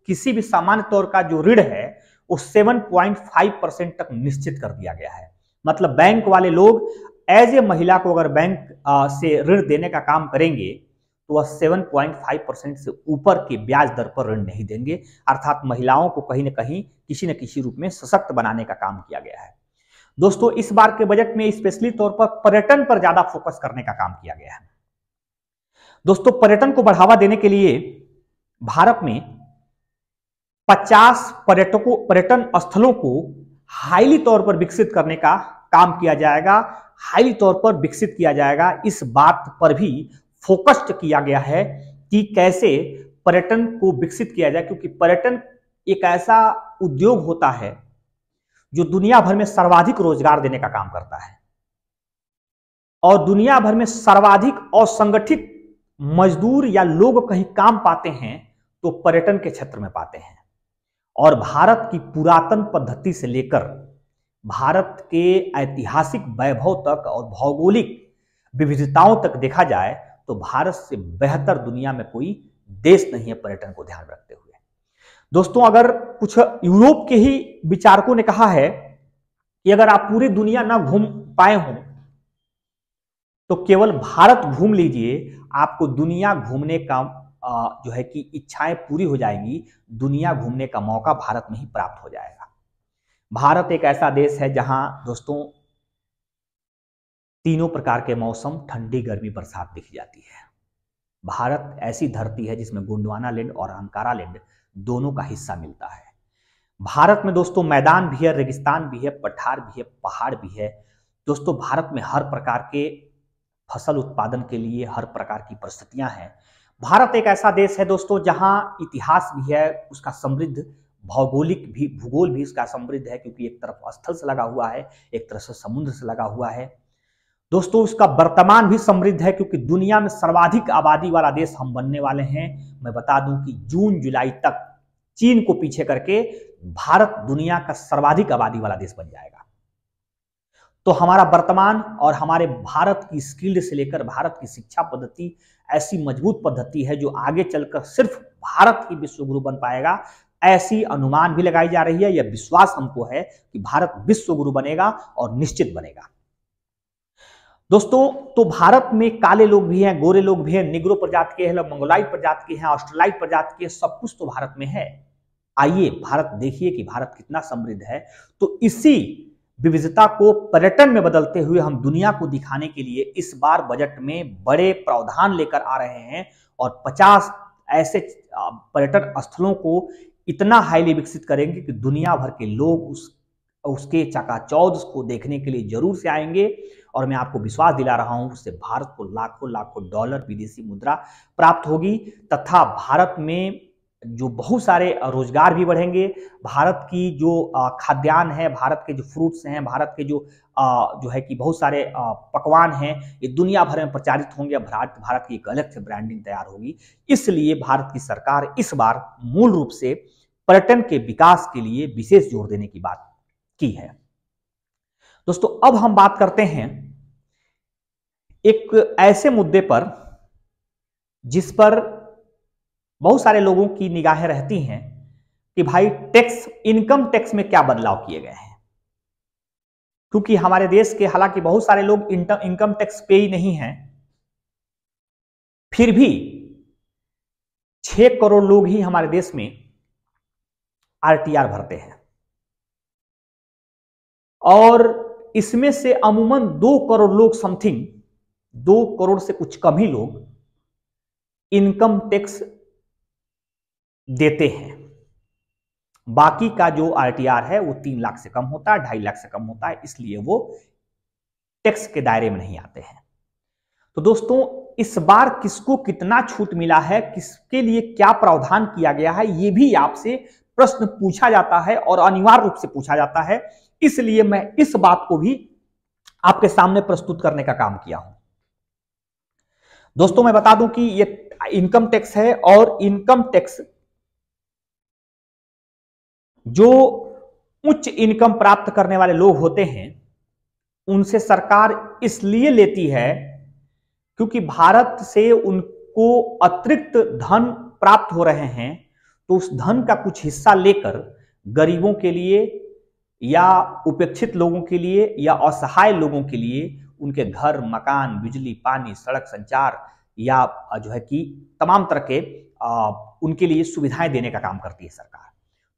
किसी भी सामान्य तौर का जो ऋण है वो 7.5% तक निश्चित कर दिया गया है। मतलब बैंक वाले लोग एज ए महिला को अगर बैंक से ऋण देने का काम करेंगे तो वह 7.5% से ऊपर के ब्याज दर पर ऋण नहीं देंगे। अर्थात महिलाओं को कहीं न कहीं किसी न किसी रूप में सशक्त बनाने का काम किया गया है। दोस्तों, इस बार के बजट में स्पेशली तौर पर पर्यटन पर ज्यादा फोकस करने का काम किया गया है। दोस्तों, पर्यटन को बढ़ावा देने के लिए भारत में 50 पर्यटन स्थलों को हाईली तौर पर विकसित करने का काम किया जाएगा, हाईली तौर पर विकसित किया जाएगा। इस बात पर भी फोकस्ड किया गया है कि कैसे पर्यटन को विकसित किया जाए, क्योंकि पर्यटन एक ऐसा उद्योग होता है जो दुनिया भर में सर्वाधिक रोजगार देने का काम करता है, और दुनिया भर में सर्वाधिक असंगठित मजदूर या लोग कहीं काम पाते हैं तो पर्यटन के क्षेत्र में पाते हैं। और भारत की पुरातन पद्धति से लेकर भारत के ऐतिहासिक वैभव तक और भौगोलिक विविधताओं तक देखा जाए तो भारत से बेहतर दुनिया में कोई देश नहीं है पर्यटन को ध्यान रखते हुए। दोस्तों, अगर कुछ यूरोप के ही विचारकों ने कहा है कि अगर आप पूरी दुनिया ना घूम पाए हो तो केवल भारत घूम लीजिए, आपको दुनिया घूमने का जो है कि इच्छाएं पूरी हो जाएंगी, दुनिया घूमने का मौका भारत में ही प्राप्त हो जाएगा। भारत एक ऐसा देश है जहां दोस्तों तीनों प्रकार के मौसम, ठंडी, गर्मी, बरसात दिख जाती है। भारत ऐसी धरती है जिसमें गोंडवाना लैंड और अंकारा लैंड दोनों का हिस्सा मिलता है। भारत में दोस्तों मैदान भी है, रेगिस्तान भी है, पठार भी है, पहाड़ भी है। दोस्तों, भारत में हर प्रकार के फसल उत्पादन के लिए हर प्रकार की परिस्थितियां हैं। भारत एक ऐसा देश है दोस्तों जहां इतिहास भी है, उसका समृद्ध भौगोलिक भी, भूगोल भी उसका समृद्ध है, क्योंकि एक तरफ स्थल से लगा हुआ है, एक तरफ से समुद्र से लगा हुआ है। दोस्तों, उसका वर्तमान भी समृद्ध है, क्योंकि दुनिया में सर्वाधिक आबादी वाला देश हम बनने वाले हैं। मैं बता दूं कि जून जुलाई तक चीन को पीछे करके भारत दुनिया का सर्वाधिक आबादी वाला देश बन जाएगा। तो हमारा वर्तमान और हमारे भारत की स्किल्ड से लेकर भारत की शिक्षा पद्धति ऐसी मजबूत पद्धति है जो आगे चलकर सिर्फ भारत ही विश्व गुरु बन पाएगा। ऐसी अनुमान भी लगाई जा रही है, यह विश्वास हमको है कि भारत विश्व गुरु बनेगा और निश्चित बनेगा। दोस्तों, तो भारत में काले लोग भी हैं, गोरे लोग भी हैं, निग्रो प्रजाति के हैं, मंगोलाइट प्रजाति के हैं, ऑस्ट्रेलाइट प्रजाति के, सब कुछ तो भारत में है। आइए भारत देखिए कि भारत कितना समृद्ध है। तो इसी विविधता को पर्यटन में बदलते हुए हम दुनिया को दिखाने के लिए इस बार बजट में बड़े प्रावधान लेकर आ रहे हैं, और 50 ऐसे पर्यटन स्थलों को इतना हाईली विकसित करेंगे कि दुनिया भर के लोग उसके चकाचौंध को देखने के लिए जरूर से आएंगे। और मैं आपको विश्वास दिला रहा हूं, उससे भारत को लाखों लाखों डॉलर विदेशी मुद्रा प्राप्त होगी, तथा भारत में जो बहुत सारे रोजगार भी बढ़ेंगे। भारत की जो खाद्यान्न है, भारत के जो फ्रूट्स हैं, भारत के जो है कि बहुत सारे पकवान हैं, ये दुनिया भर में प्रचारित होंगे। भारत की एक अलग से ब्रांडिंग तैयार होगी। इसलिए भारत की सरकार इस बार मूल रूप से पर्यटन के विकास के लिए विशेष जोर देने की बात की है। दोस्तों, अब हम बात करते हैं एक ऐसे मुद्दे पर जिस पर बहुत सारे लोगों की निगाहें रहती हैं कि भाई टैक्स, इनकम टैक्स में क्या बदलाव किए गए हैं, क्योंकि हमारे देश के हालांकि बहुत सारे लोग इनकम टैक्स पे ही नहीं हैं, फिर भी 6 करोड़ लोग ही हमारे देश में आरटीआर भरते हैं, और इसमें से अमूमन 2 करोड़ लोग समथिंग, 2 करोड़ से कुछ कम ही लोग इनकम टैक्स देते हैं। बाकी का जो आरटीआर है वो 3 लाख से कम होता है, 2.5 लाख से कम होता है, इसलिए वो टैक्स के दायरे में नहीं आते हैं। तो दोस्तों, इस बार किसको कितना छूट मिला है, किसके लिए क्या प्रावधान किया गया है, ये भी आपसे प्रश्न पूछा जाता है और अनिवार्य रूप से पूछा जाता है, इसलिए मैं इस बात को भी आपके सामने प्रस्तुत करने का काम किया हूं। दोस्तों, मैं बता दूं कि ये इनकम टैक्स है, और इनकम टैक्स जो उच्च इनकम प्राप्त करने वाले लोग होते हैं उनसे सरकार इसलिए लेती है क्योंकि भारत से उनको अतिरिक्त धन प्राप्त हो रहे हैं, तो उस धन का कुछ हिस्सा लेकर गरीबों के लिए या उपेक्षित लोगों के लिए या असहाय लोगों के लिए उनके घर, मकान, बिजली, पानी, सड़क, संचार या जो है कि तमाम तरह के उनके लिए सुविधाएं देने का काम करती है सरकार।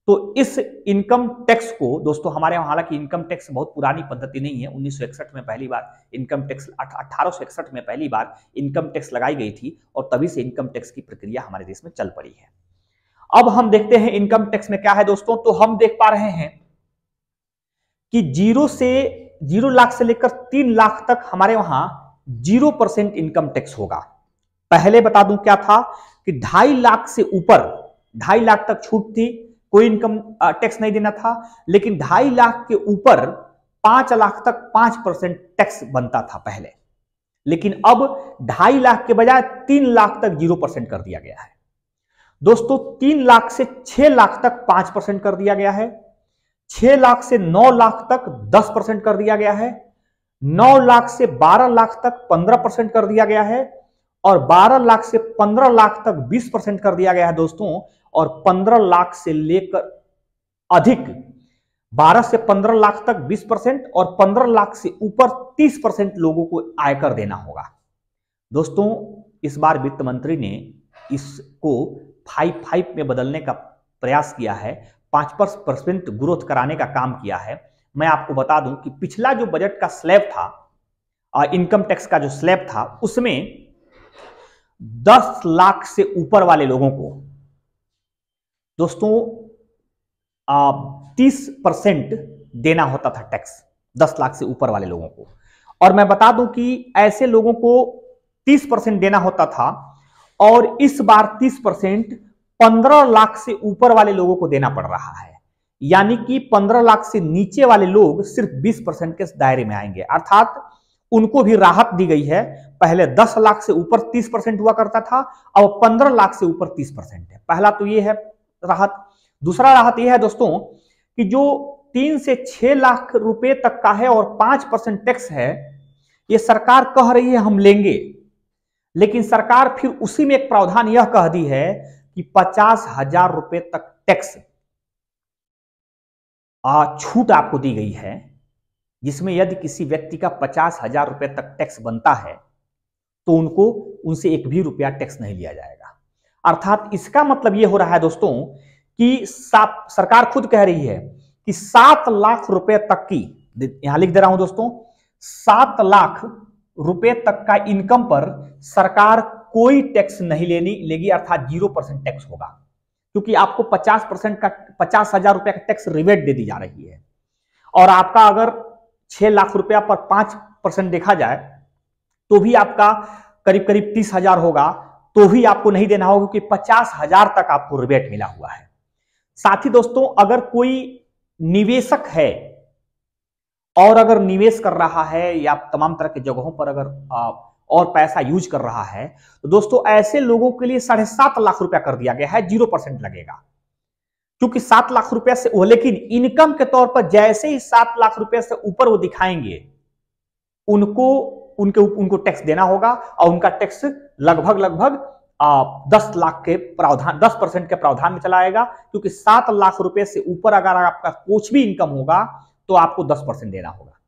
तो इस इनकम टैक्स को दोस्तों, हमारे यहाँ हालांकि इनकम टैक्स बहुत पुरानी पद्धति नहीं है, 1961 में पहली बार इनकम टैक्स, 1861 में पहली बार इनकम टैक्स लगाई गई थी, और तभी से इनकम टैक्स की प्रक्रिया हमारे देश में चल पड़ी है। अब हम देखते हैं इनकम टैक्स में क्या है दोस्तों। तो हम देख पा रहे हैं कि 0 लाख से लेकर 3 लाख तक हमारे वहां 0% इनकम टैक्स होगा। पहले बता दूं क्या था कि 2.5 लाख से ऊपर, 2.5 लाख तक छूट थी, कोई इनकम टैक्स नहीं देना था, लेकिन 2.5 लाख के ऊपर 5 लाख तक 5% टैक्स बनता था पहले, लेकिन अब 2.5 लाख के बजाय 3 लाख तक 0% कर दिया गया है। दोस्तों, 3 लाख से 6 लाख तक 5% कर दिया गया है, 6 लाख से 9 लाख तक 10% कर दिया गया है, 9 लाख से 12 लाख तक 15% कर दिया गया है, और 12 लाख से 15 लाख तक 20% कर दिया गया है दोस्तों। और 15 लाख से लेकर अधिक, 12 से 15 लाख तक 20% और 15 लाख से ऊपर 30% लोगों को आयकर देना होगा। दोस्तों, इस बार वित्त मंत्री ने इसको 5-5 में बदलने का प्रयास किया है, 5% ग्रोथ कराने का काम किया है। मैं आपको बता दूं कि पिछला जो बजट का स्लैब था, इनकम टैक्स का जो स्लैब था, उसमें 10 लाख से ऊपर वाले लोगों को दोस्तों 30% देना होता था टैक्स, 10 लाख से ऊपर वाले लोगों को। और मैं बता दूं कि ऐसे लोगों को 30% देना होता था, और इस बार 30% 15 लाख से ऊपर वाले लोगों को देना पड़ रहा है। यानी कि 15 लाख से नीचे वाले लोग सिर्फ 20% के दायरे में आएंगे, अर्थात उनको भी राहत दी गई है। पहले 10 लाख से ऊपर 30% हुआ करता था, अब 15 लाख से ऊपर 30% है। पहला तो ये है राहत। दूसरा राहत यह है दोस्तों कि जो 3 से 6 लाख रुपए तक का है और 5% टैक्स है, ये सरकार कह रही है हम लेंगे, लेकिन सरकार फिर उसी में एक प्रावधान यह कह दी है कि 50,000 रुपए तक टैक्स छूट आपको दी गई है, जिसमें यदि किसी व्यक्ति का 50,000 रुपए तक टैक्स बनता है तो उनसे 1 भी रुपया टैक्स नहीं लिया जाएगा। अर्थात इसका मतलब यह हो रहा है दोस्तों कि सरकार खुद कह रही है कि 7 लाख रुपए तक की, यहां लिख दे रहा हूं दोस्तों, 7 लाख रुपए तक का इनकम पर सरकार कोई टैक्स नहीं लेगी, अर्थात 0% टैक्स होगा, क्योंकि आपको 50% का 50,000 रुपए का टैक्स रिबेट दे दी जा रही है। और आपका अगर 6 लाख रुपया पर 5% देखा जाए तो भी आपका करीब करीब 30,000 होगा, तो भी आपको नहीं देना होगा, क्योंकि 50,000 तक आपको रिबेट मिला हुआ है। साथ ही दोस्तों, अगर कोई निवेशक है और अगर निवेश कर रहा है या तमाम तरह के जगहों पर अगर और पैसा यूज कर रहा है, तो दोस्तों ऐसे लोगों के लिए 7.5 लाख रुपया कर दिया गया है, 0% लगेगा, क्योंकि 7 लाख रुपया से वो, लेकिन इनकम के तौर पर जैसे ही 7 लाख रुपया से ऊपर वो दिखाएंगे, उनको टैक्स देना होगा, और उनका टैक्स लगभग 10 लाख के प्रावधान 10% के प्रावधान में चला आएगा, क्योंकि 7 लाख रुपए से ऊपर अगर आपका कुछ भी इनकम होगा तो आपको 10% देना होगा।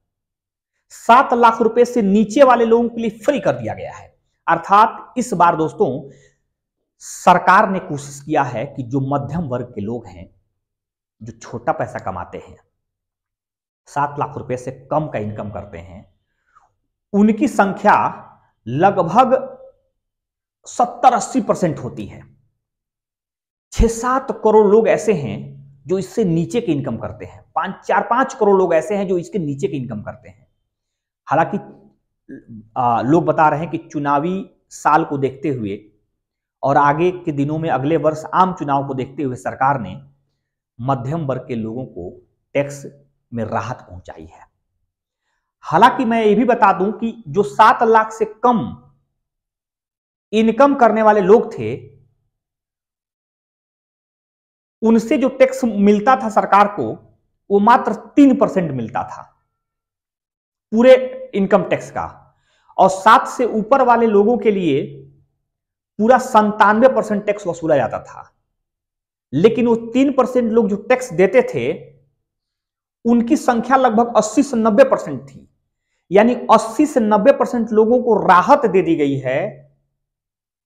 7 लाख रुपए से नीचे वाले लोगों के लिए फ्री कर दिया गया है। अर्थात इस बार दोस्तों सरकार ने कोशिश किया है कि जो मध्यम वर्ग के लोग हैं, जो छोटा पैसा कमाते हैं, 7 लाख रुपए से कम का इनकम करते हैं, उनकी संख्या लगभग 70-80% होती है। 6-7 करोड़ लोग ऐसे हैं जो इससे नीचे की इनकम करते हैं, 4-5 करोड़ लोग ऐसे हैं जो इसके नीचे की इनकम करते हैं। हालांकि लोग बता रहे हैं कि चुनावी साल को देखते हुए और आगे के दिनों में अगले वर्ष आम चुनाव को देखते हुए सरकार ने मध्यम वर्ग के लोगों को टैक्स में राहत पहुंचाई है। हालांकि मैं ये भी बता दूं कि जो 7 लाख से कम इनकम करने वाले लोग थे, उनसे जो टैक्स मिलता था सरकार को, वो मात्र 3% मिलता था पूरे इनकम टैक्स का, और 7 से ऊपर वाले लोगों के लिए पूरा 97% टैक्स वसूला जाता था। लेकिन वो 3% लोग जो टैक्स देते थे, उनकी संख्या लगभग 80 से 90% थी। यानी 80 से 90% लोगों को राहत दे दी गई है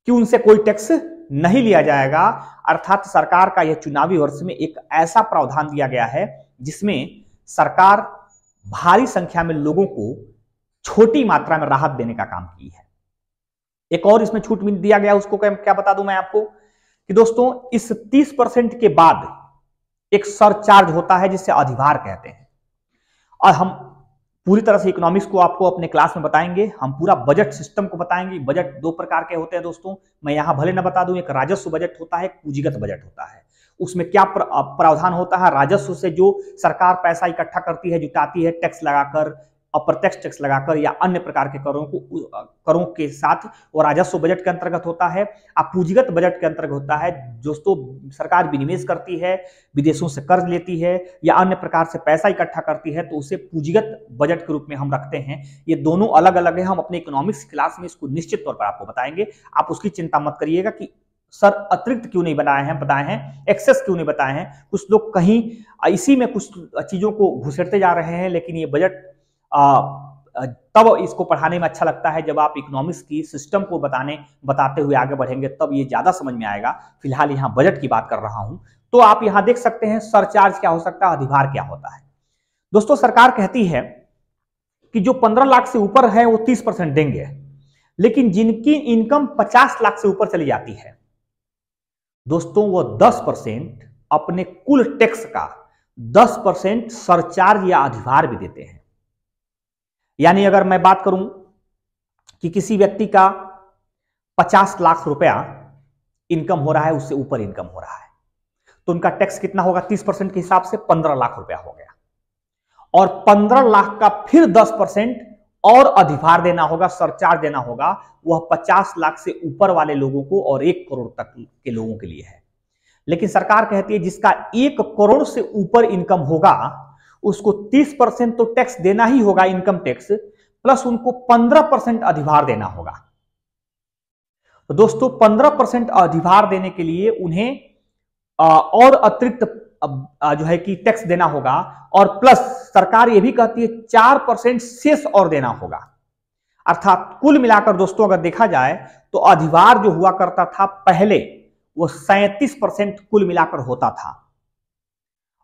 कि उनसे कोई टैक्स नहीं लिया जाएगा। अर्थात सरकार का यह चुनावी वर्ष में एक ऐसा प्रावधान दिया गया है जिसमें सरकार भारी संख्या में लोगों को छोटी मात्रा में राहत देने का काम की है। एक और इसमें छूट दिया गया, उसको क्या बता दूं मैं आपको कि दोस्तों इस 30% के बाद एक सरचार्ज होता है जिसे अधिभार कहते हैं। और हम पूरी तरह से इकोनॉमिक्स को आपको अपने क्लास में बताएंगे, हम पूरा बजट सिस्टम को बताएंगे। बजट 2 प्रकार के होते हैं दोस्तों, मैं यहां भले ना बता दूं, एक राजस्व बजट होता है, एक पूंजीगत बजट होता है। उसमें क्या प्रावधान होता है? राजस्व से जो सरकार पैसा इकट्ठा करती है, जुटाती है, टैक्स लगाकर, अप्रत्यक्ष टैक्स लगाकर या अन्य प्रकार के करों के साथ, वो राजस्व बजट के अंतर्गत होता है। अब पूंजीगत बजट के अंतर्गत होता है दोस्तों, सरकार विनिवेश करती है, विदेशों से कर्ज लेती है या अन्य प्रकार से पैसा इकट्ठा करती है, तो उसे पूंजीगत बजट के रूप में हम रखते हैं। ये दोनों अलग अलग है, हम अपने इकोनॉमिक्स क्लास में इसको निश्चित तौर पर आपको बताएंगे। आप उसकी चिंता मत करिएगा कि सर अतिरिक्त क्यों नहीं बताए हैं, एक्सेस क्यों नहीं बताए हैं। कुछ लोग कहीं इसी में कुछ चीजों को घुसेड़ते जा रहे हैं, लेकिन ये बजट तब इसको पढ़ाने में अच्छा लगता है जब आप इकोनॉमिक्स की सिस्टम को बताते हुए आगे बढ़ेंगे, तब ये ज्यादा समझ में आएगा। फिलहाल यहाँ बजट की बात कर रहा हूं, तो आप यहां देख सकते हैं सरचार्ज क्या हो सकता है, अधिभार क्या होता है। दोस्तों सरकार कहती है कि जो 15 लाख से ऊपर है वो 30% देंगे, लेकिन जिनकी इनकम 50 लाख से ऊपर चली जाती है दोस्तों, वो 10% अपने कुल टैक्स का 10% सरचार्ज या अधिभार भी देते हैं। यानी अगर मैं बात करूं कि किसी व्यक्ति का 50 लाख रुपया इनकम हो रहा है, उससे ऊपर इनकम हो रहा है, तो उनका टैक्स कितना होगा? 30% के हिसाब से 15 लाख रुपया हो गया, और 15 लाख का फिर 10% और अधिभार देना होगा, सरचार्ज देना होगा। वह 50 लाख से ऊपर वाले लोगों को और 1 करोड़ तक के लोगों के लिए है। लेकिन सरकार कहती है जिसका 1 करोड़ से ऊपर इनकम होगा उसको 30% तो टैक्स देना ही होगा, इनकम टैक्स, प्लस उनको 15% अधिभार देना होगा। तो दोस्तों 15% अधिभार देने के लिए उन्हें और अतिरिक्त जो है कि टैक्स देना होगा, और प्लस सरकार यह भी कहती है 4% शेष और देना होगा। अर्थात कुल मिलाकर दोस्तों अगर देखा जाए तो अधिभार जो हुआ करता था पहले, वो 37% कुल मिलाकर होता था,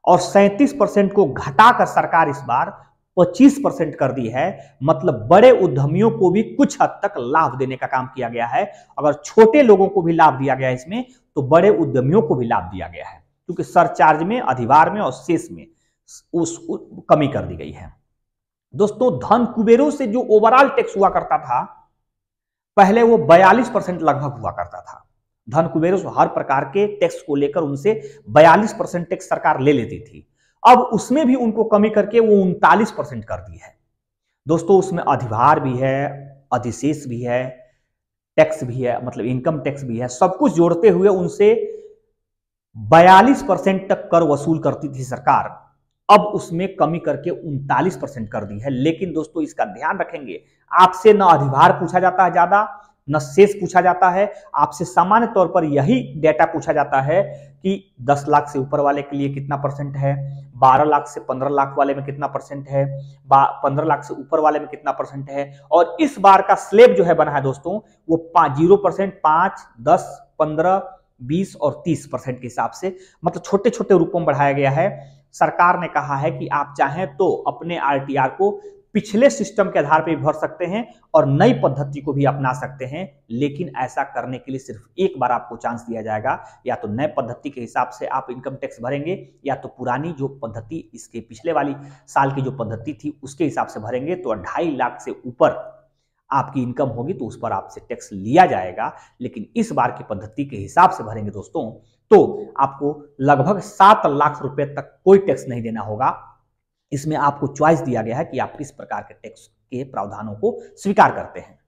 और 37% को घटाकर सरकार इस बार 25% कर दी है। मतलब बड़े उद्यमियों को भी कुछ हद तक लाभ देने का काम किया गया है। अगर छोटे लोगों को भी लाभ दिया गया है इसमें, तो बड़े उद्यमियों को भी लाभ दिया गया है, क्योंकि सरचार्ज में, अधिभार में और शेष में कमी कर दी गई है। दोस्तों धन कुबेरों से जो ओवरऑल टैक्स हुआ करता था पहले, वो 42% लगभग हुआ करता था। धन कुबेरों से हर प्रकार के टैक्स को लेकर उनसे 42% टैक्स सरकार ले लेती थी। अब उसमें भी उनको कमी करके वो 39% कर दी है। दोस्तों उसमें अधिभार भी है, अधिशेष भी है, टैक्स भी है, मतलब इनकम टैक्स भी है, सब कुछ जोड़ते हुए उनसे 42% तक कर वसूल करती थी सरकार। अब उसमें कमी करके 39% कर दी है। लेकिन दोस्तों इसका ध्यान रखेंगे, आपसे ना अधिभार पूछा जाता है ज्यादा, न शेष पूछा जाता है। आपसे सामान्य तौर पर यही डेटा पूछा जाता है कि 10 लाख से ऊपर वाले के लिए कितना परसेंट है, 12 लाख से 15 लाख वाले में कितना परसेंट है, 15 लाख से ऊपर वाले में कितना परसेंट है। और इस बार का स्लेब जो है बना है दोस्तों वो 0%, 5, 10, 15, 20 और 30% के हिसाब से, मतलब छोटे छोटे रूपों में बढ़ाया गया है। सरकार ने कहा है कि आप चाहें तो अपने आरटीआर को पिछले सिस्टम के आधार पर भी भर सकते हैं और नई पद्धति को भी अपना सकते हैं, लेकिन ऐसा करने के लिए सिर्फ एक बार आपको चांस दिया जाएगा। या तो नए पद्धति के हिसाब से आप इनकम टैक्स भरेंगे या तो पुरानी जो पद्धति इसके पिछले वाली साल की जो पद्धति थी उसके हिसाब से भरेंगे। तो 2.5 लाख से ऊपर आपकी इनकम होगी तो उस पर आपसे टैक्स लिया जाएगा, लेकिन इस बार की पद्धति के हिसाब से भरेंगे दोस्तों तो आपको लगभग 7 लाख रुपए तक कोई टैक्स नहीं देना होगा। इसमें आपको चॉइस दिया गया है कि आप किस प्रकार के टैक्स के प्रावधानों को स्वीकार करते हैं।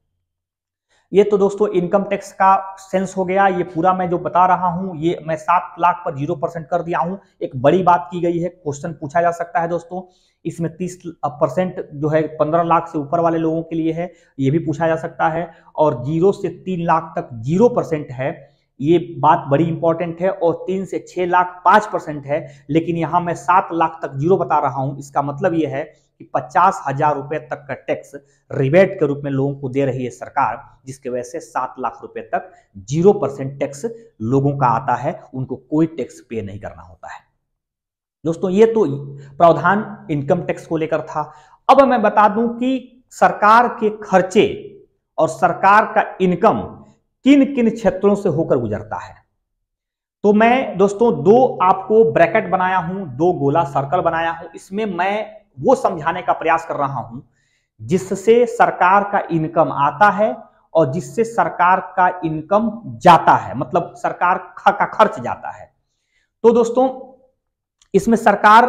ये तो दोस्तों इनकम टैक्स का सेंस हो गया। ये पूरा मैं जो बता रहा हूं ये मैं 7 लाख पर 0% कर दिया हूं। एक बड़ी बात की गई है, क्वेश्चन पूछा जा सकता है दोस्तों, इसमें 30% जो है 15 लाख से ऊपर वाले लोगों के लिए है, ये भी पूछा जा सकता है। और 0 से 3 लाख तक 0% है, ये बात बड़ी इंपॉर्टेंट है। और 3 से 6 लाख 5% है, लेकिन यहां मैं 7 लाख तक 0 बता रहा हूं। इसका मतलब यह है कि 50,000 रुपए तक का टैक्स रिबेट के रूप में लोगों को दे रही है सरकार, जिसकी वजह से 7 लाख रुपए तक 0% टैक्स लोगों का आता है, उनको कोई टैक्स पे नहीं करना होता है। दोस्तों ये तो प्रावधान इनकम टैक्स को लेकर था। अब मैं बता दूं कि सरकार के खर्चे और सरकार का इनकम किन किन क्षेत्रों से होकर गुजरता है। तो मैं दोस्तों 2 आपको ब्रैकेट बनाया हूं, 2 गोला सर्कल बनाया हूं। इसमें मैं वो समझाने का प्रयास कर रहा हूं जिससे सरकार का इनकम आता है और जिससे सरकार का इनकम जाता है, मतलब सरकार का खर्च जाता है। तो दोस्तों इसमें सरकार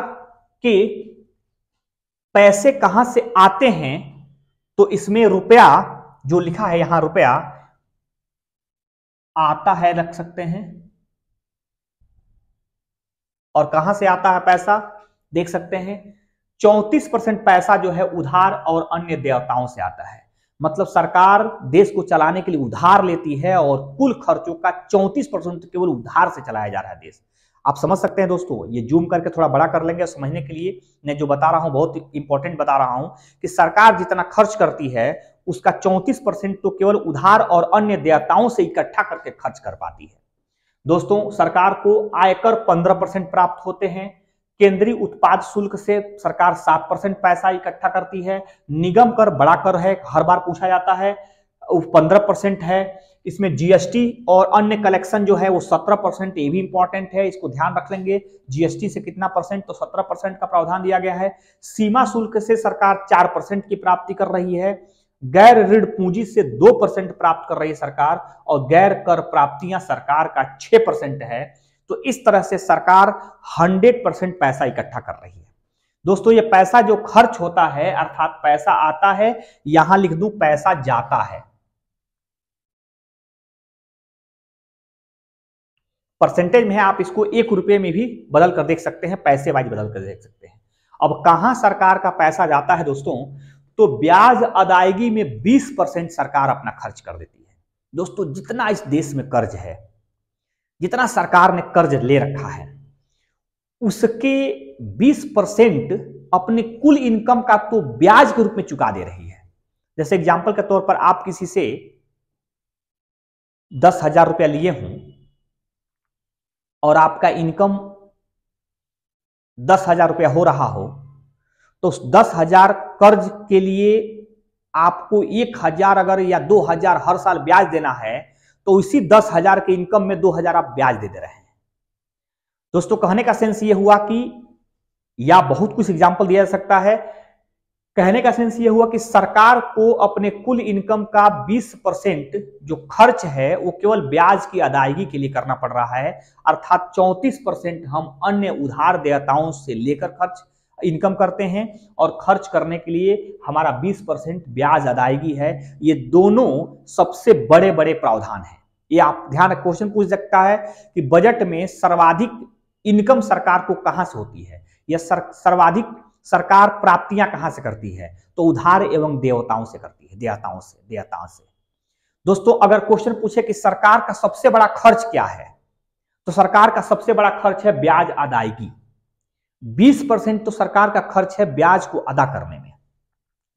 के पैसे कहां से आते हैं, तो इसमें रुपया जो लिखा है यहां रुपया आता है रख सकते हैं, और कहां से आता है पैसा देख सकते हैं। 34% पैसा जो है उधार और अन्य देयताओं से आता है। मतलब सरकार देश को चलाने के लिए उधार लेती है और कुल खर्चों का 34% केवल उधार से चलाया जा रहा है देश। आप समझ सकते हैं दोस्तों, ये जूम करके थोड़ा बड़ा कर लेंगे समझने के लिए। मैं जो बता रहा हूं बहुत इंपॉर्टेंट बता रहा हूं कि सरकार जितना खर्च करती है उसका 34% तो केवल उधार और अन्य देयताओं से इकट्ठा करके खर्च कर पाती है। दोस्तों सरकार को आयकर 15% प्राप्त होते हैं, केंद्रीय उत्पाद शुल्क से सरकार 7% पैसा इकट्ठा करती है, निगम कर बड़ा कर है, हर बार पूछा जाता है, 15% है। इसमें जीएसटी और अन्य कलेक्शन जो है वो 17%, ये भी इंपॉर्टेंट है, इसको ध्यान रख लेंगे। जीएसटी से कितना परसेंट, तो 17% का प्रावधान दिया गया है। सीमा शुल्क से सरकार 4% की प्राप्ति कर रही है, गैर ऋण पूंजी से 2% प्राप्त कर रही है सरकार, और गैर कर प्राप्तियां सरकार का 6% है। तो इस तरह से सरकार 100% पैसा इकट्ठा कर रही है। दोस्तों ये पैसा जो खर्च होता है, अर्थात पैसा आता है, यहां लिख दूं पैसा जाता है। परसेंटेज में है, आप इसको 1 रुपए में भी बदल कर देख सकते हैं, पैसे वाइज बदल कर देख सकते हैं। अब कहां सरकार का पैसा जाता है दोस्तों, तो ब्याज अदायगी में 20% सरकार अपना खर्च कर देती है। दोस्तों जितना इस देश में कर्ज है, जितना सरकार ने कर्ज ले रखा है, उसके 20% अपने कुल इनकम का तो ब्याज के रूप में चुका दे रही है। जैसे एग्जांपल के तौर पर आप किसी से 10,000 रुपया लिए हों और आपका इनकम 10,000 रुपया हो रहा हो, तो 10,000 कर्ज के लिए आपको 1,000 अगर या 2,000 हर साल ब्याज देना है, तो इसी 10,000 के इनकम में 2,000 आप ब्याज दे रहे हैं। दोस्तों कहने का सेंस ये हुआ कि, या बहुत कुछ एग्जांपल दिया जा सकता है, कहने का सेंस ये हुआ कि सरकार को अपने कुल इनकम का 20% जो खर्च है वो केवल ब्याज की अदायगी के लिए करना पड़ रहा है, अर्थात 34% हम अन्य उधार देयताओं से लेकर खर्च इनकम करते हैं, और खर्च करने के लिए हमारा 20% ब्याज अदायगी है। ये दोनों सबसे बड़े बड़े प्रावधान हैं। ये आप ध्यान रख, क्वेश्चन पूछ सकता है कि बजट में सर्वाधिक इनकम सरकार को कहां से होती है, या सर्वाधिक सरकार प्राप्तियां कहां से करती है, तो उधार एवं देयताओं से करती है, देयताओं से। दोस्तों अगर क्वेश्चन पूछे कि सरकार का सबसे बड़ा खर्च क्या है, तो सरकार का सबसे बड़ा खर्च है ब्याज अदायगी। 20% तो सरकार का खर्च है ब्याज को अदा करने में।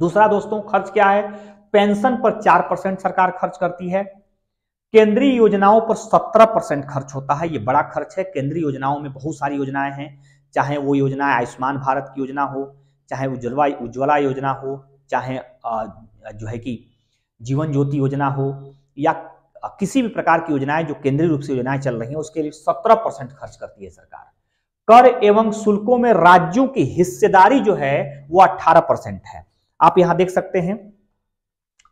दूसरा दोस्तों खर्च क्या है, पेंशन पर 4% सरकार खर्च करती है। केंद्रीय योजनाओं पर 17% खर्च होता है, ये बड़ा खर्च है। केंद्रीय योजनाओं में बहुत सारी योजनाएं हैं, चाहे वो योजना आयुष्मान भारत की योजना हो, चाहे उज्ज्वला योजना हो, चाहे जो है कि जीवन ज्योति योजना हो, या किसी भी प्रकार की योजनाएं जो केंद्रीय रूप से योजनाएं चल रही हैं, उसके लिए 17% खर्च करती है सरकार। कर एवं शुल्कों में राज्यों की हिस्सेदारी जो है वो 18% है। आप यहां देख सकते हैं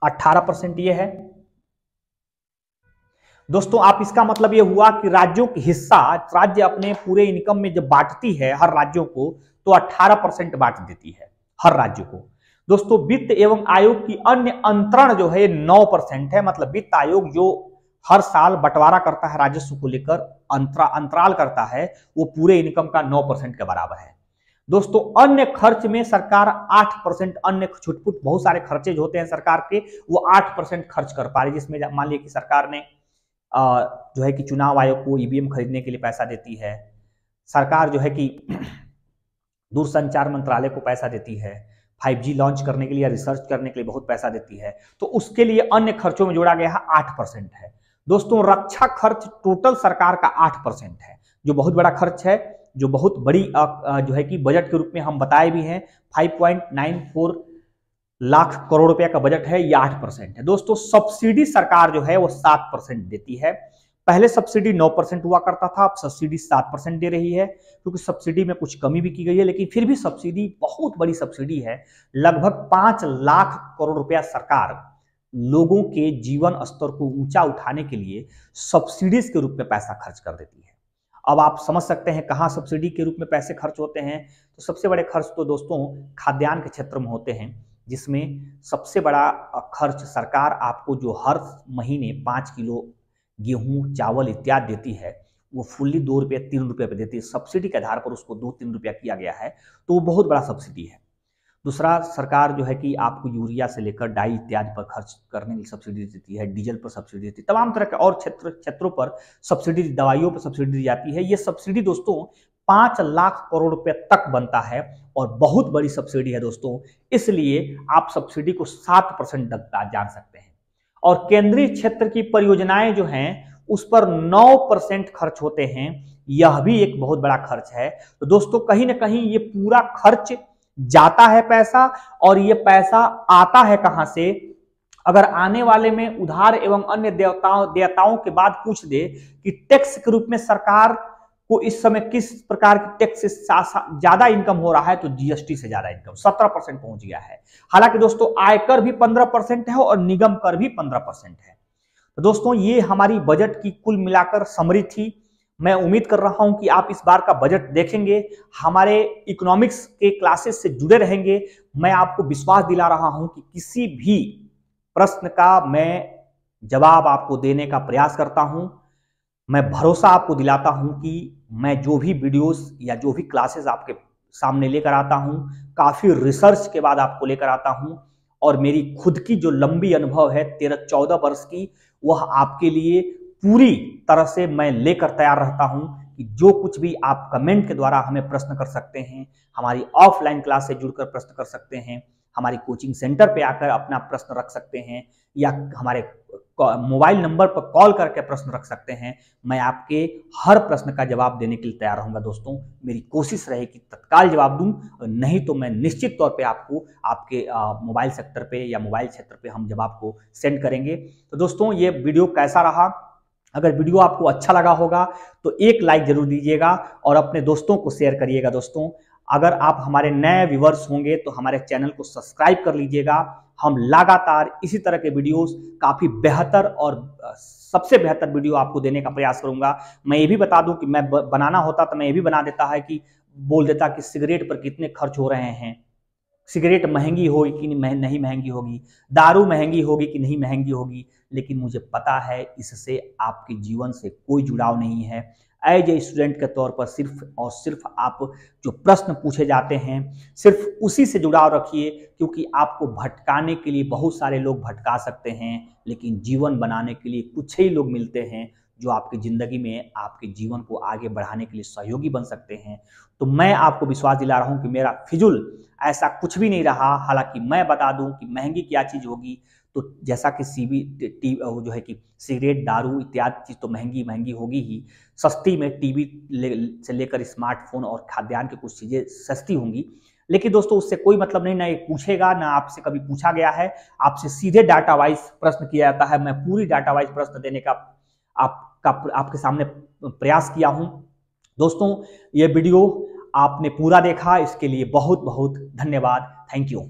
18% ये है दोस्तों। आप इसका मतलब ये हुआ कि राज्यों की हिस्सा, राज्य अपने पूरे इनकम में जब बांटती है हर राज्यों को, तो 18% बांट देती है हर राज्य को। दोस्तों वित्त एवं आयोग की अन्य अंतरण जो है 9% है, मतलब वित्त आयोग जो हर साल बंटवारा करता है राजस्व को लेकर, अंतराल करता है, वो पूरे इनकम का 9% के बराबर है। दोस्तों अन्य खर्च में सरकार 8%, अन्य छुटपुट बहुत सारे खर्चे जो होते हैं सरकार के, वो 8% खर्च कर पा रही है। जिसमें मान लीजिए कि सरकार ने जो है कि चुनाव आयोग को ईवीएम खरीदने के लिए पैसा देती है, सरकार जो है कि दूरसंचार मंत्रालय को पैसा देती है, 5G लॉन्च करने के लिए, रिसर्च करने के लिए बहुत पैसा देती है, तो उसके लिए अन्य खर्चों में जोड़ा गया है 8% है। दोस्तों रक्षा खर्च टोटल सरकार का 8% है, जो बहुत बड़ा खर्च है, जो बहुत बड़ी जो है कि बजट के रूप में हम बताए भी हैं। 5.94 लाख करोड़ रुपए का बजट है, यह 8% है। दोस्तों सब्सिडी सरकार जो है वो 7% देती है। पहले सब्सिडी 9% हुआ करता था, अब सब्सिडी 7% दे रही है, क्योंकि सब्सिडी में कुछ कमी भी की गई है, लेकिन फिर भी सब्सिडी बहुत बड़ी सब्सिडी है। लगभग 5 लाख करोड़ रुपया सरकार लोगों के जीवन स्तर को ऊंचा उठाने के लिए सब्सिडीज के रूप में पैसा खर्च कर देती है। अब आप समझ सकते हैं कहाँ सब्सिडी के रूप में पैसे खर्च होते हैं। तो सबसे बड़े खर्च तो दोस्तों खाद्यान्न के क्षेत्र में होते हैं, जिसमें सबसे बड़ा खर्च सरकार आपको जो हर महीने 5 किलो गेहूं, चावल इत्यादि देती है, वो फुल्ली 2 रुपये 3 रुपये पे देती है। सब्सिडी के आधार पर उसको 2-3 रुपया किया गया है, तो वो बहुत बड़ा सब्सिडी है। दूसरा सरकार जो है कि आपको यूरिया से लेकर डाई इत्यादि पर खर्च करने की सब्सिडी देती है, डीजल पर सब्सिडी देती है, तमाम तरह के और क्षेत्रों पर सब्सिडी, दवाइयों पर सब्सिडी दी जाती है। ये सब्सिडी दोस्तों 5 लाख करोड़ रुपए तक बनता है, और बहुत बड़ी सब्सिडी है दोस्तों। इसलिए आप सब्सिडी को 7% जान सकते हैं। और केंद्रीय क्षेत्र की परियोजनाएं जो हैं उस पर 9% खर्च होते हैं, यह भी एक बहुत बड़ा खर्च है। तो दोस्तों कहीं ना कहीं ये पूरा खर्च जाता है पैसा, और ये पैसा आता है कहां से? अगर आने वाले में उधार एवं अन्य देयताओं के बाद पूछ दे कि टैक्स के रूप में सरकार को इस समय किस प्रकार की टैक्स से ज्यादा इनकम हो रहा है, तो जीएसटी से ज्यादा इनकम 17% पहुंच गया है। हालांकि दोस्तों आयकर भी 15% है और निगम कर भी 15% है। तो दोस्तों ये हमारी बजट की कुल मिलाकर समरी थी। मैं उम्मीद कर रहा हूं कि आप इस बार का बजट देखेंगे, हमारे इकोनॉमिक्स के क्लासेस से जुड़े रहेंगे। मैं आपको विश्वास दिला रहा हूं कि किसी भी प्रश्न का मैं जवाब आपको देने का प्रयास करता हूं। मैं भरोसा आपको दिलाता हूं कि मैं जो भी वीडियोस या जो भी क्लासेस आपके सामने लेकर आता हूं, काफी रिसर्च के बाद आपको लेकर आता हूं, और मेरी खुद की जो लंबी अनुभव है 13-14 वर्ष की, वह आपके लिए पूरी तरह से मैं लेकर तैयार रहता हूं कि जो कुछ भी आप कमेंट के द्वारा हमें प्रश्न कर सकते हैं, हमारी ऑफलाइन क्लास से जुड़कर प्रश्न कर सकते हैं, हमारी कोचिंग सेंटर पे आकर अपना प्रश्न रख सकते हैं, या हमारे मोबाइल नंबर पर कॉल करके प्रश्न रख सकते हैं। मैं आपके हर प्रश्न का जवाब देने के लिए तैयार रहूंगा दोस्तों। मेरी कोशिश रहे कि तत्काल जवाब दूं, नहीं तो मैं निश्चित तौर पे आपको आपके मोबाइल सेक्टर पे या मोबाइल क्षेत्र पे हम जवाब को सेंड करेंगे। तो दोस्तों ये वीडियो कैसा रहा? अगर वीडियो आपको अच्छा लगा होगा तो एक लाइक जरूर दीजिएगा और अपने दोस्तों को शेयर करिएगा। दोस्तों अगर आप हमारे नए व्यूअर्स होंगे तो हमारे चैनल को सब्सक्राइब कर लीजिएगा। हम लगातार इसी तरह के वीडियोस काफी बेहतर और सबसे बेहतर वीडियो आपको देने का प्रयास करूंगा। मैं ये भी बता दूं कि मैं बनाना होता तो मैं ये भी बना देता है कि बोल देता कि सिगरेट पर कितने खर्च हो रहे हैं, सिगरेट महंगी होगी कि नहीं महंगी होगी, दारू महंगी होगी कि नहीं महंगी होगी, लेकिन मुझे पता है इससे आपके जीवन से कोई जुड़ाव नहीं है। एज ए स्टूडेंट के तौर पर सिर्फ और सिर्फ आप जो प्रश्न पूछे जाते हैं सिर्फ उसी से जुड़ाव रखिए, क्योंकि आपको भटकाने के लिए बहुत सारे लोग भटका सकते हैं, लेकिन जीवन बनाने के लिए कुछ ही लोग मिलते हैं जो आपकी ज़िंदगी में आपके जीवन को आगे बढ़ाने के लिए सहयोगी बन सकते हैं। तो मैं आपको विश्वास दिला रहा हूँ कि मेरा फिजूल ऐसा कुछ भी नहीं रहा। हालांकि मैं बता दूं कि महंगी क्या चीज़ होगी, तो जैसा कि जो है कि सिगरेट, दारू इत्यादि चीज़ तो महंगी महंगी होगी ही, सस्ती में टीवी से लेकर स्मार्टफोन और खाद्यान्न की कुछ चीज़ें सस्ती होंगी। लेकिन दोस्तों उससे कोई मतलब नहीं, ना ये पूछेगा, ना आपसे कभी पूछा गया है। आपसे सीधे डाटा वाइज प्रश्न किया जाता है। मैं पूरी डाटा वाइज प्रश्न देने का आपके सामने प्रयास किया हूं। दोस्तों ये वीडियो आपने पूरा देखा, इसके लिए बहुत बहुत धन्यवाद। Thank you.